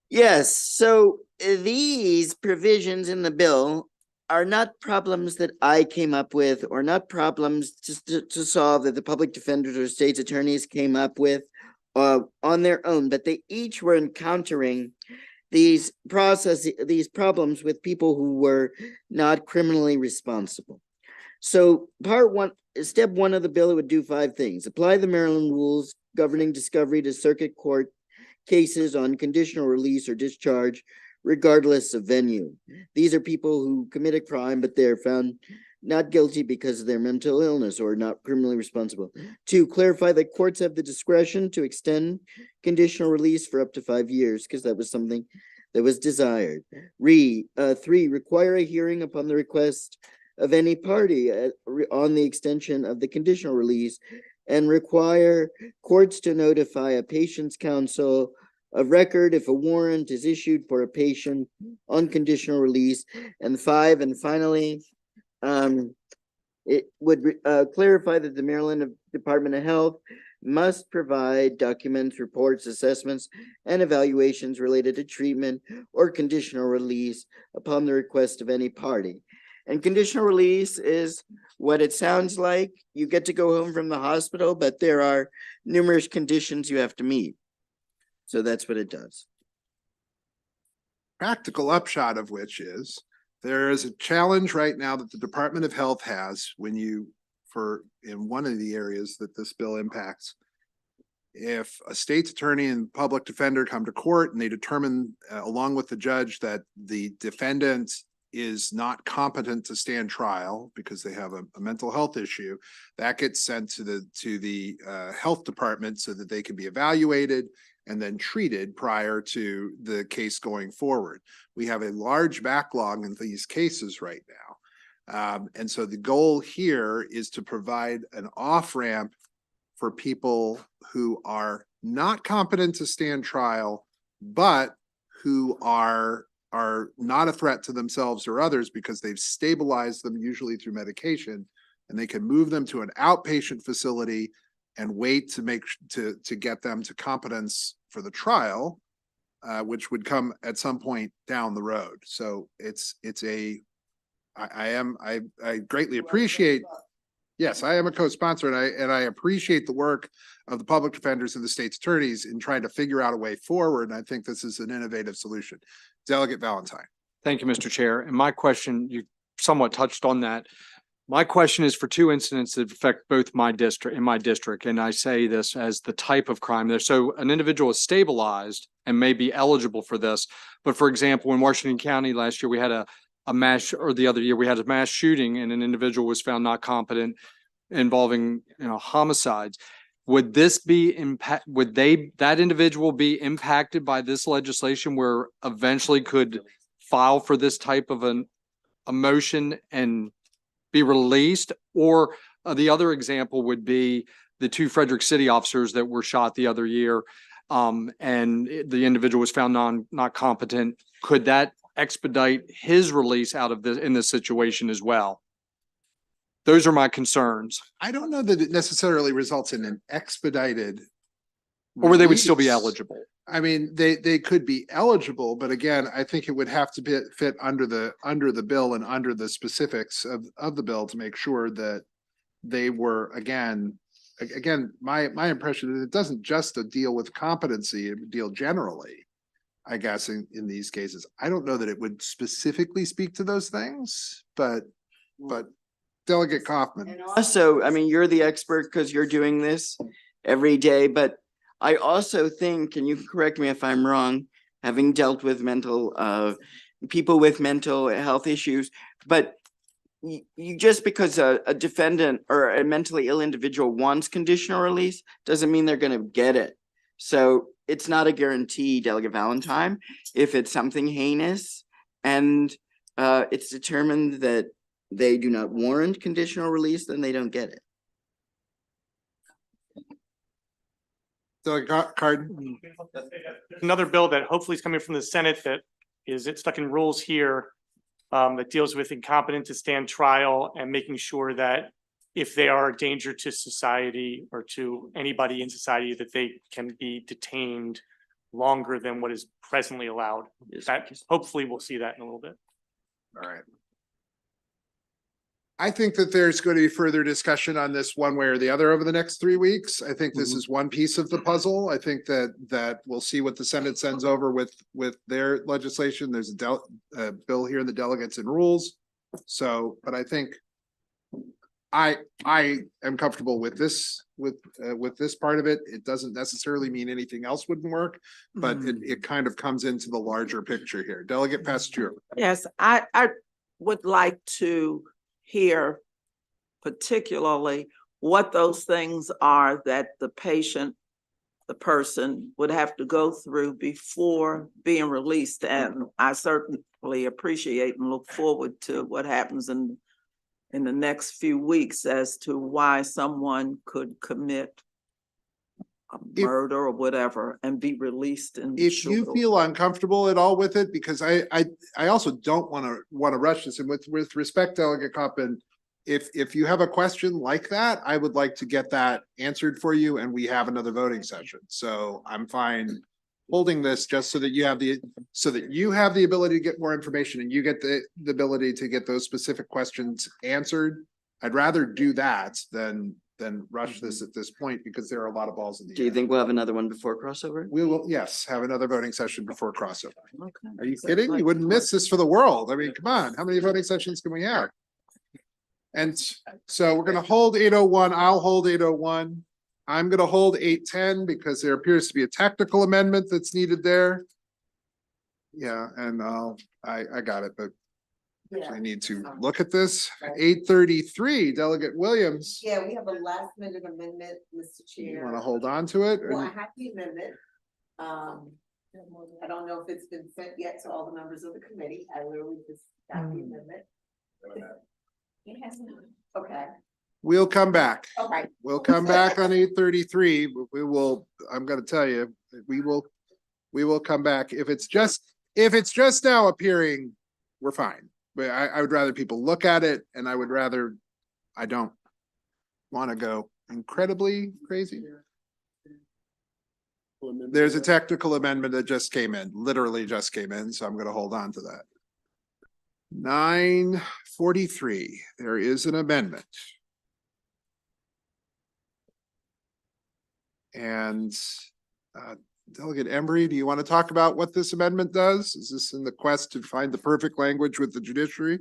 [SPEAKER 7] Yes, so these provisions in the bill are not problems that I came up with, or not problems to solve that the public defenders or state's attorneys came up with on their own, but they each were encountering these problems with people who were not criminally responsible. So step one of the bill, it would do 5 things: apply the Maryland rules governing discovery to circuit court cases on conditional release or discharge, regardless of venue. These are people who commit a crime, but they're found not guilty because of their mental illness or not criminally responsible. 2, clarify that courts have the discretion to extend conditional release for up to 5 years, because that was something that was desired. 3, require a hearing upon the request of any party on the extension of the conditional release, and require courts to notify a patient's counsel of record if a warrant is issued for a patient on conditional release. And 5, and finally, it would clarify that the Maryland Department of Health must provide documents, reports, assessments, and evaluations related to treatment or conditional release upon the request of any party. And conditional release is what it sounds like. You get to go home from the hospital, but there are numerous conditions you have to meet. So that's what it does.
[SPEAKER 2] Practical upshot of which is there is a challenge right now that the Department of Health has in one of the areas that this bill impacts. If a state's attorney and public defender come to court and they determine along with the judge that the defendant is not competent to stand trial because they have a mental health issue, that gets sent to the health department so that they can be evaluated and then treated prior to the case going forward. We have a large backlog in these cases right now. And so the goal here is to provide an off-ramp for people who are not competent to stand trial, but who are not a threat to themselves or others because they've stabilized them, usually through medication, and they can move them to an outpatient facility and wait to get them to competence for the trial, which would come at some point down the road. So I greatly appreciate. Yes, I am a co-sponsor, and I appreciate the work of the public defenders and the state's attorneys in trying to figure out a way forward. And I think this is an innovative solution. Delegate Valentine.
[SPEAKER 13] Thank you, Mr. Chair. And my question, you somewhat touched on that. My question is for 2 incidents that affect both my district. And I say this as the type of crime there. So an individual is stabilized and may be eligible for this. But for example, in Washington County last year, we had a mass, or the other year we had a mass shooting and an individual was found not competent involving, homicides. Would this be that individual be impacted by this legislation where eventually could file for this type of a motion and be released? Or the other example would be the 2 Frederick City officers that were shot the other year, and the individual was found not competent. Could that expedite his release out of in this situation as well? Those are my concerns.
[SPEAKER 2] I don't know that it necessarily results in an expedited
[SPEAKER 13] Or they would still be
[SPEAKER 2] release.
[SPEAKER 13] eligible.
[SPEAKER 2] I mean, they could be eligible, but again, I think it would have to fit under the bill and under the specifics of the bill to make sure that they were, again, my impression is it doesn't just deal with competency, it would deal generally, I guess, in these cases. I don't know that it would specifically speak to those things, but Delegate Kaufman.
[SPEAKER 7] Also, I mean, you're the expert because you're doing this every day, but I also think, and you can correct me if I'm wrong, having dealt with people with mental health issues, but you just because a defendant or a mentally ill individual wants conditional release doesn't mean they're going to get it. So it's not a guarantee, Delegate Valentine. If it's something heinous and it's determined that they do not warrant conditional release, then they don't get it.
[SPEAKER 2] Delegate Cardin.
[SPEAKER 15] Another bill that hopefully is coming from the Senate that is stuck in rules here that deals with incompetent to stand trial and making sure that if they are a danger to society or to anybody in society, that they can be detained longer than what is presently allowed. That hopefully we'll see that in a little bit.
[SPEAKER 2] All right. I think that there's going to be further discussion on this one way or the other over the next 3 weeks. I think this is one piece of the puzzle. I think that we'll see what the Senate sends over with their legislation. There's a bill here in the delegates and rules. So, but I think I am comfortable with this part of it. It doesn't necessarily mean anything else wouldn't work, but it kind of comes into the larger picture here. Delegate Pasteur.
[SPEAKER 6] Yes, I would like to hear particularly what those things are that the patient, the person would have to go through before being released. And I certainly appreciate and look forward to what happens in the next few weeks as to why someone could commit a murder or whatever and be released.
[SPEAKER 2] If you feel uncomfortable at all with it, because I also don't want to rush this, and with respect, Delegate Coppin, if you have a question like that, I would like to get that answered for you, and we have another voting session. So I'm fine holding this just so that you have the ability to get more information and you get the ability to get those specific questions answered. I'd rather do that than rush this at this point because there are a lot of balls in the air.
[SPEAKER 7] Do you think we'll have another one before crossover?
[SPEAKER 2] We will, yes, have another voting session before crossover.
[SPEAKER 6] Okay.
[SPEAKER 2] Are you kidding? You wouldn't miss this for the world. I mean, come on, how many voting sessions can we have? And so we're gonna hold 801. I'll hold 801. I'm gonna hold 810 because there appears to be a technical amendment that's needed there. Yeah, and I got it, but I need to look at this. 833, Delegate Williams.
[SPEAKER 10] Yeah, we have a last minute amendment, Mr.
[SPEAKER 2] You
[SPEAKER 10] Chair.
[SPEAKER 2] want to hold on to it?
[SPEAKER 10] Well, I have the amendment. I don't know if it's been sent yet to all the members of the committee. I literally just got the amendment. It has not. Okay.
[SPEAKER 2] We'll come back.
[SPEAKER 10] Okay.
[SPEAKER 2] We'll come back on 833. We will, I'm gonna tell you, we will come back. If it's just now appearing, we're fine. But I would rather people look at it, and I don't want to go incredibly crazy. There's a technical amendment that just came in, literally just came in, so I'm gonna hold on to that. 943, there is an amendment. And Delegate Embry, do you want to talk about what this amendment does? Is this in the quest to find the perfect language with the judiciary?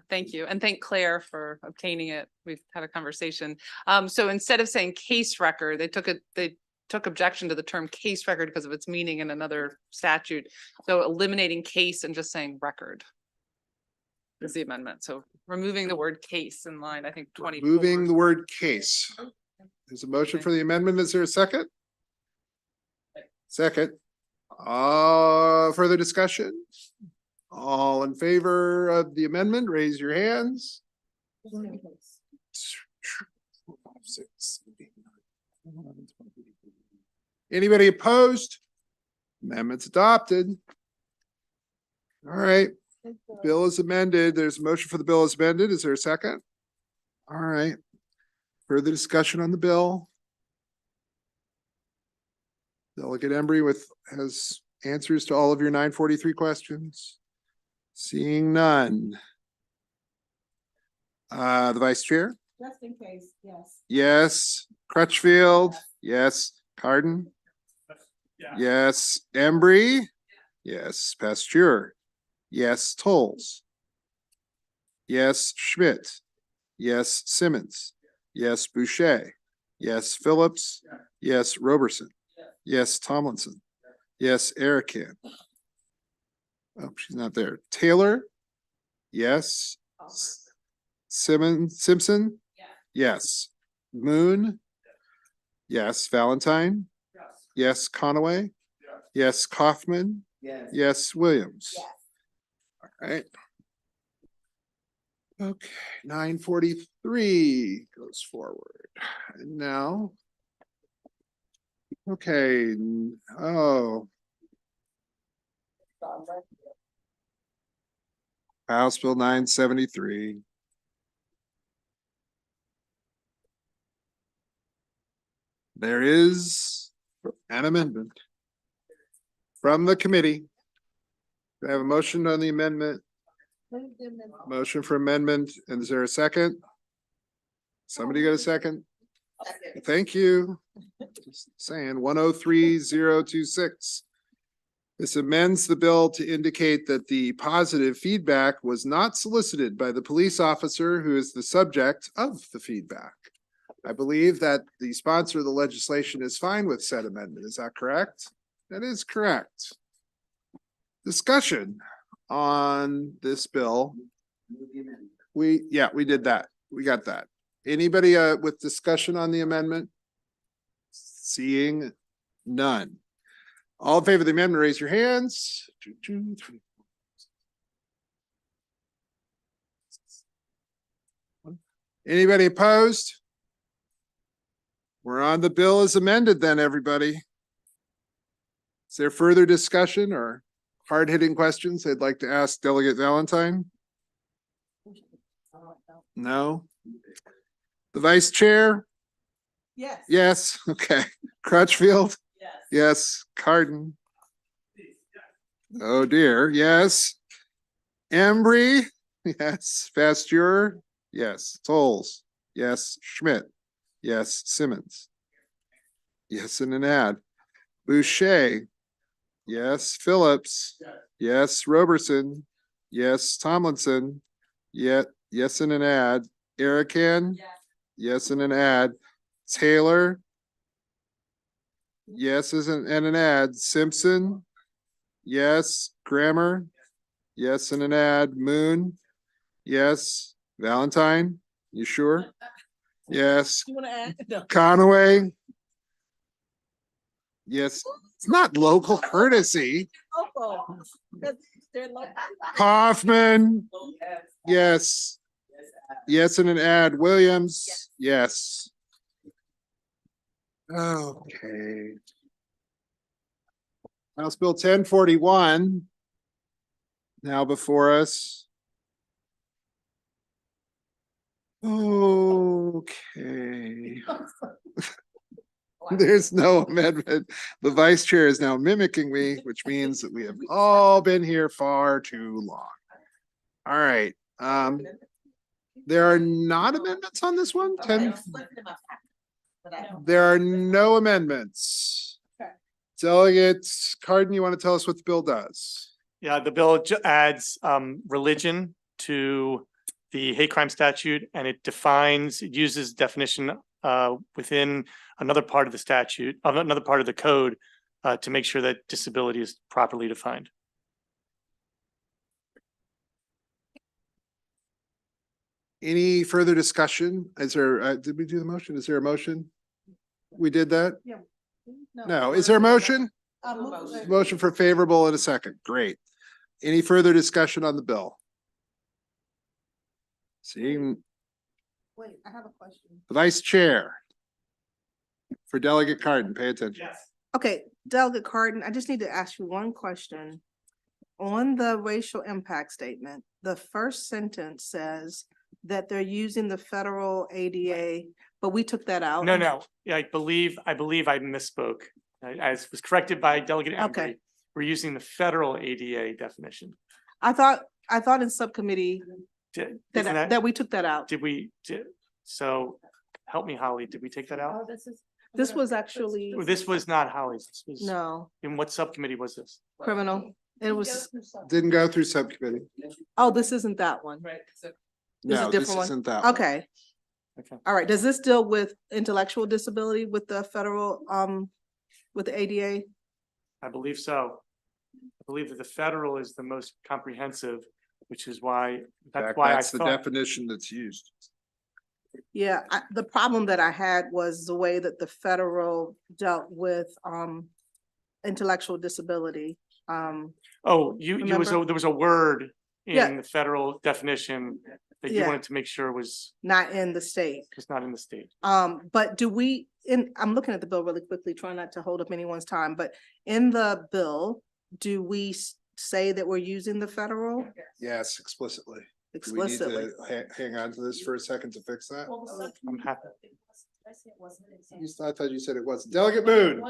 [SPEAKER 16] Thank you. And thank Claire for obtaining it. We've had a conversation. So instead of saying case record, they took objection to the term case record because of its meaning in another statute. So eliminating case and just saying record is the amendment. So removing the word case in line, I think 20.
[SPEAKER 2] Moving the word case. There's a motion for the amendment. Is there a second? Second. Further discussion? All in favor of the amendment, raise your hands. Anybody opposed? Amendment's adopted. All right, bill is amended. There's a motion for the bill as amended. Is there a second? All right. Further discussion on the bill? Delegate Embry has answers to all of your 943 questions? Seeing none. The Vice Chair?
[SPEAKER 1] Just in case, yes.
[SPEAKER 2] Yes. Crutchfield? Yes. Carden? Yes. Embry? Yes. Pasteur? Yes. Tolles? Yes. Schmidt? Yes. Simmons? Yes. Boucher? Yes. Phillips? Yes. Roberson? Yes. Tomlinson? Yes. Erican? Oh, she's not there. Taylor? Yes. Simpson? Yes. Moon? Yes. Valentine? Yes. Conaway? Yes. Kaufman? Yes. Williams? All right. Okay, 943 goes forward. And now. Okay, oh. House Bill 973. There is an amendment from the committee. I have a motion on the amendment. Motion for amendment. And is there a second? Somebody got a second? Thank you. Just saying 103026. This amends the bill to indicate that the positive feedback was not solicited by the police officer who is the subject of the feedback. I believe that the sponsor of the legislation is fine with said amendment. Is that correct? That is correct. Discussion on this bill. We did that. We got that. Anybody with discussion on the amendment? Seeing none. All in favor of the amendment, raise your hands. 2, 2, 3. Anybody opposed? We're on the bill as amended then, everybody. Is there further discussion or hard-hitting questions they'd like to ask Delegate Valentine? No? The Vice Chair?
[SPEAKER 1] Yes.
[SPEAKER 2] Yes, okay. Crutchfield? Yes. Carden? Oh dear, yes. Embry? Yes. Pasteur? Yes. Tolles? Yes. Schmidt? Yes. Simmons? Yes, and an ad. Boucher? Yes. Phillips? Yes. Roberson? Yes. Tomlinson? Yes, and an ad. Erican? Yes, and an ad. Taylor? Yes, and an ad. Simpson? Yes. Grammer? Yes, and an ad. Moon? Yes. Valentine? You sure? Yes.
[SPEAKER 1] You want to add? No.
[SPEAKER 2] Conaway? Yes. It's not local courtesy.
[SPEAKER 1] Oh, they're like.
[SPEAKER 2] Kaufman? Yes. Yes, and an ad. Williams? Yes. Okay. House Bill 1041. Now before us. Okay. There's no amendment. The Vice Chair is now mimicking me, which means that we have all been here far too long. All right. There are not amendments on this one? 10. There are no amendments. Delegate Carden, you want to tell us what the bill does?
[SPEAKER 15] Yeah, the bill adds religion to the hate crime statute, and it uses definition within another part of the statute, another part of the code, to make sure that disability is properly defined.
[SPEAKER 2] Any further discussion? Is there, did we do the motion? Is there a motion? We did that?
[SPEAKER 1] Yeah.
[SPEAKER 2] No, is there a motion? Motion for favorable in a second. Great. Any further discussion on the bill? Seeing
[SPEAKER 1] Wait, I have a question.
[SPEAKER 2] the Vice Chair for Delegate Carden, pay attention.
[SPEAKER 15] Yes.
[SPEAKER 1] Okay, Delegate Carden, I just need to ask you one question. On the racial impact statement, the first sentence says that they're using the federal ADA, but we took that out.
[SPEAKER 15] No. Yeah, I believe I misspoke. As was corrected by Delegate
[SPEAKER 1] Okay.
[SPEAKER 15] Embry, we're using the federal ADA definition.
[SPEAKER 1] I thought in subcommittee
[SPEAKER 15] Isn't
[SPEAKER 1] that we took that out.
[SPEAKER 15] So help me, Holly, did we take that out?
[SPEAKER 1] This was actually,
[SPEAKER 15] This was not Holly's. This was,
[SPEAKER 1] no,
[SPEAKER 15] in what subcommittee was this?
[SPEAKER 1] criminal. It was,
[SPEAKER 2] Didn't go through subcommittee.
[SPEAKER 1] oh, this isn't that one.
[SPEAKER 16] Right, so
[SPEAKER 1] It's a
[SPEAKER 2] No, this
[SPEAKER 1] different one?
[SPEAKER 2] isn't that one.
[SPEAKER 1] Okay.
[SPEAKER 15] Okay.
[SPEAKER 1] All right. Does this deal with intellectual disability with the federal, with the ADA?
[SPEAKER 15] I believe so. I believe that the federal is the most comprehensive, which is why, that's why I
[SPEAKER 2] That's the
[SPEAKER 15] thought.
[SPEAKER 2] definition that's used.
[SPEAKER 1] Yeah, the problem that I had was the way that the federal dealt with, intellectual disability.
[SPEAKER 15] Oh, there was a word
[SPEAKER 1] Yeah.
[SPEAKER 15] in the federal definition that you
[SPEAKER 1] Yeah.
[SPEAKER 15] wanted to make sure was
[SPEAKER 1] Not in the state.
[SPEAKER 15] not in the state.
[SPEAKER 1] But do we, I'm looking at the bill really quickly, trying not to hold up anyone's time, but in the bill, do we say that we're using the federal
[SPEAKER 2] Yes, explicitly. Do we need
[SPEAKER 1] explicitly?
[SPEAKER 2] to hang on to this for a second to fix that?
[SPEAKER 15] I'm happy.
[SPEAKER 2] I thought you said it wasn't. Delegate Moon.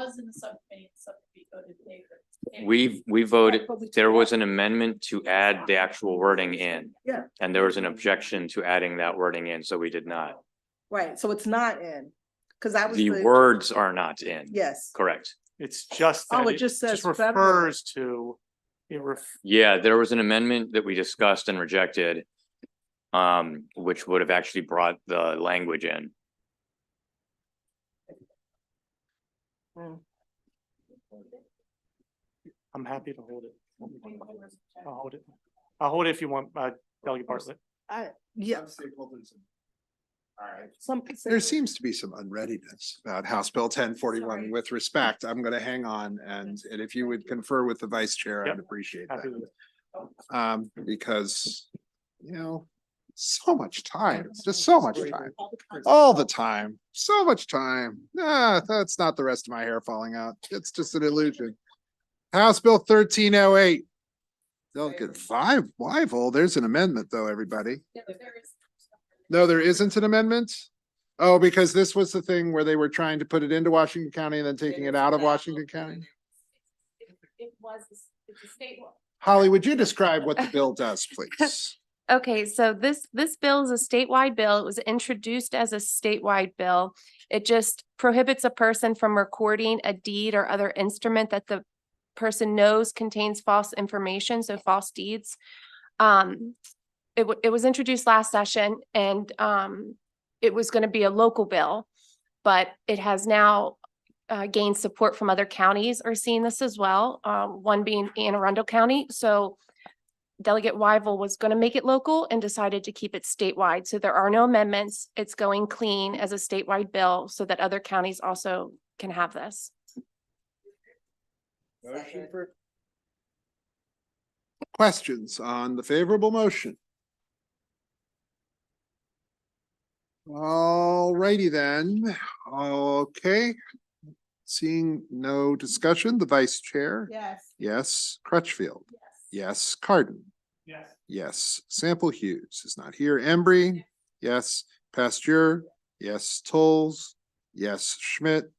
[SPEAKER 4] We voted, there was an amendment to add the actual wording in.
[SPEAKER 1] Yeah.
[SPEAKER 4] And there was an objection to adding that wording in, so we did not.
[SPEAKER 1] Right, so it's not in, because that was
[SPEAKER 4] The words are not in.
[SPEAKER 1] yes.
[SPEAKER 4] Correct.
[SPEAKER 15] It's just
[SPEAKER 1] Oh,
[SPEAKER 15] that
[SPEAKER 1] it just says federal.
[SPEAKER 15] refers to,
[SPEAKER 4] Yeah, there was an amendment that we discussed and rejected. Which would have actually brought the language in.
[SPEAKER 15] I'm happy to hold it. I'll hold it. I'll hold it if you want, Delegate Bartlett.
[SPEAKER 1] Yeah.
[SPEAKER 2] All right. There seems to be some unreadiness about House Bill 1041. With respect, I'm going to hang on and if you would confer with the vice chair, I'd
[SPEAKER 15] Yep.
[SPEAKER 2] appreciate
[SPEAKER 15] Happy
[SPEAKER 2] that. Because, so much time, just so much time, all the time, so much time. That's not the rest of my hair falling out. It's just an illusion. House Bill 1308. Delegate Wyvil, there's an amendment though, everybody. No, there isn't an amendment? Oh, because this was the thing where they were trying to put it into Washington County and then taking it out of Washington County?
[SPEAKER 11] It's a state law.
[SPEAKER 2] Holly, would you describe what the bill does, please?
[SPEAKER 11] Okay, so this bill is a statewide bill. It was introduced as a statewide bill. It just prohibits a person from recording a deed or other instrument that the person knows contains false information, so false deeds. It was introduced last session and it was going to be a local bill, but it has now gained support from other counties are seeing this as well, one being Anne Arundel County. So Delegate Wyvil was going to make it local and decided to keep it statewide. So there are no amendments. It's going clean as a statewide bill so that other counties also can have this.
[SPEAKER 2] Questions on the favorable motion? All righty then. Okay. Seeing no discussion, the vice chair?
[SPEAKER 1] Yes.
[SPEAKER 2] Yes. Crutchfield? Yes. Carden?
[SPEAKER 15] Yes.
[SPEAKER 2] Yes. Sample Hughes is not here. Embry? Yes. Pasteur? Yes. Tolles? Yes. Schmidt?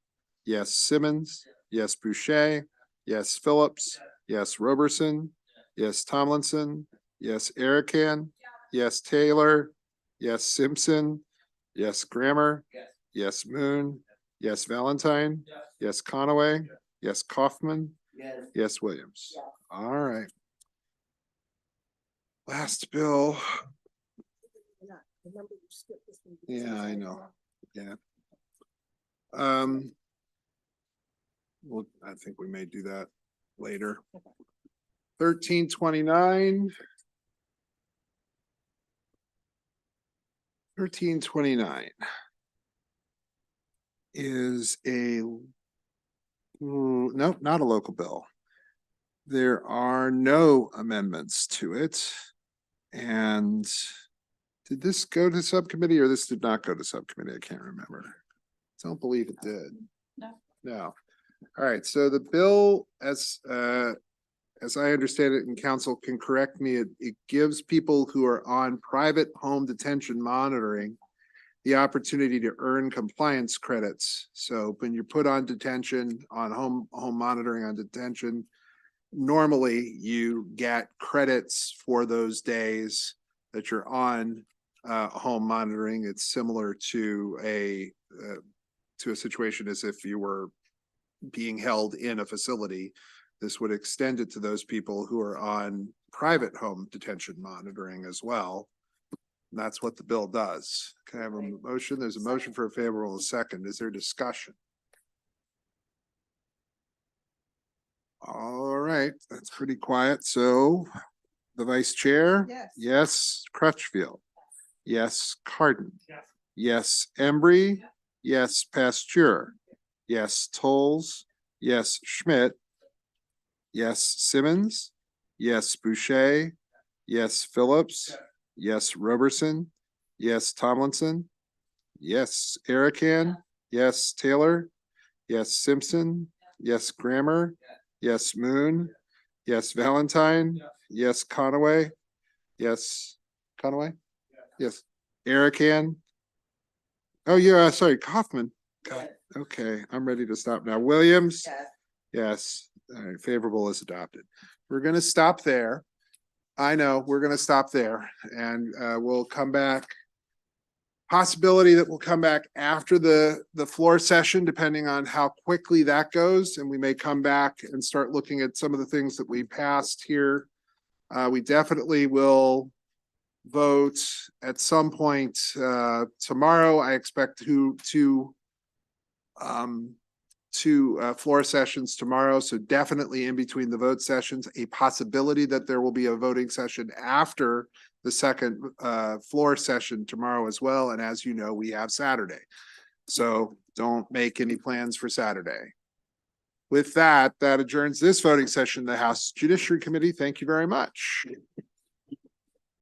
[SPEAKER 2] Yes. Simmons? Yes. Boucher? Yes. Phillips? Yes. Roberson? Yes. Tomlinson? Yes. Erican? Yes. Taylor? Yes. Simpson? Yes. Grammer? Yes. Moon? Yes. Valentine? Yes. Conaway? Yes. Kaufman? Yes. Williams? All right. Last bill. Yeah, I know. Yeah. Well, I think we may do that later. 1329. 1329 is nope, not a local bill. There are no amendments to it. And did this go to subcommittee or this did not go to subcommittee? I can't remember. Don't believe it did.
[SPEAKER 8] No.
[SPEAKER 2] No. All right, so the bill, as I understand it, and council can correct me, it gives people who are on private home detention monitoring the opportunity to earn compliance credits. So when you're put on detention, on home monitoring on detention, normally you get credits for those days that you're on home monitoring. It's similar to a situation as if you were being held in a facility. This would extend it to those people who are on private home detention monitoring as well. And that's what the bill does. Can I have a motion? There's a motion for a favorable second. Is there discussion? All right, that's pretty quiet. So the vice chair?
[SPEAKER 1] Yes.
[SPEAKER 2] Yes, Crutchfield. Yes, Carden. Yes, Embry. Yes, Pasteur. Yes, Tolles. Yes, Schmidt. Yes, Simmons. Yes, Boucher. Yes, Phillips. Yes, Roberson. Yes, Tomlinson. Yes, Erican. Yes, Taylor. Yes, Simpson. Yes, Grammer. Yes, Moon. Yes, Valentine. Yes, Conaway. Yes, Conaway. Yes, Erican. Oh, yeah, sorry, Kaufman. God, okay, I'm ready to stop now. Williams? Yes, all right, favorable is adopted. We're gonna stop there. I know, we're gonna stop there and we'll come back. Possibility that we'll come back after the floor session, depending on how quickly that goes, and we may come back and start looking at some of the things that we passed here. We definitely will vote at some point tomorrow. I expect two floor sessions tomorrow, so definitely in between the vote sessions, a possibility that there will be a voting session after the second floor session tomorrow as well. And as you know, we have Saturday, so don't make any plans for Saturday. With that, that adjourns this voting session, the House Judiciary Committee. Thank you very much.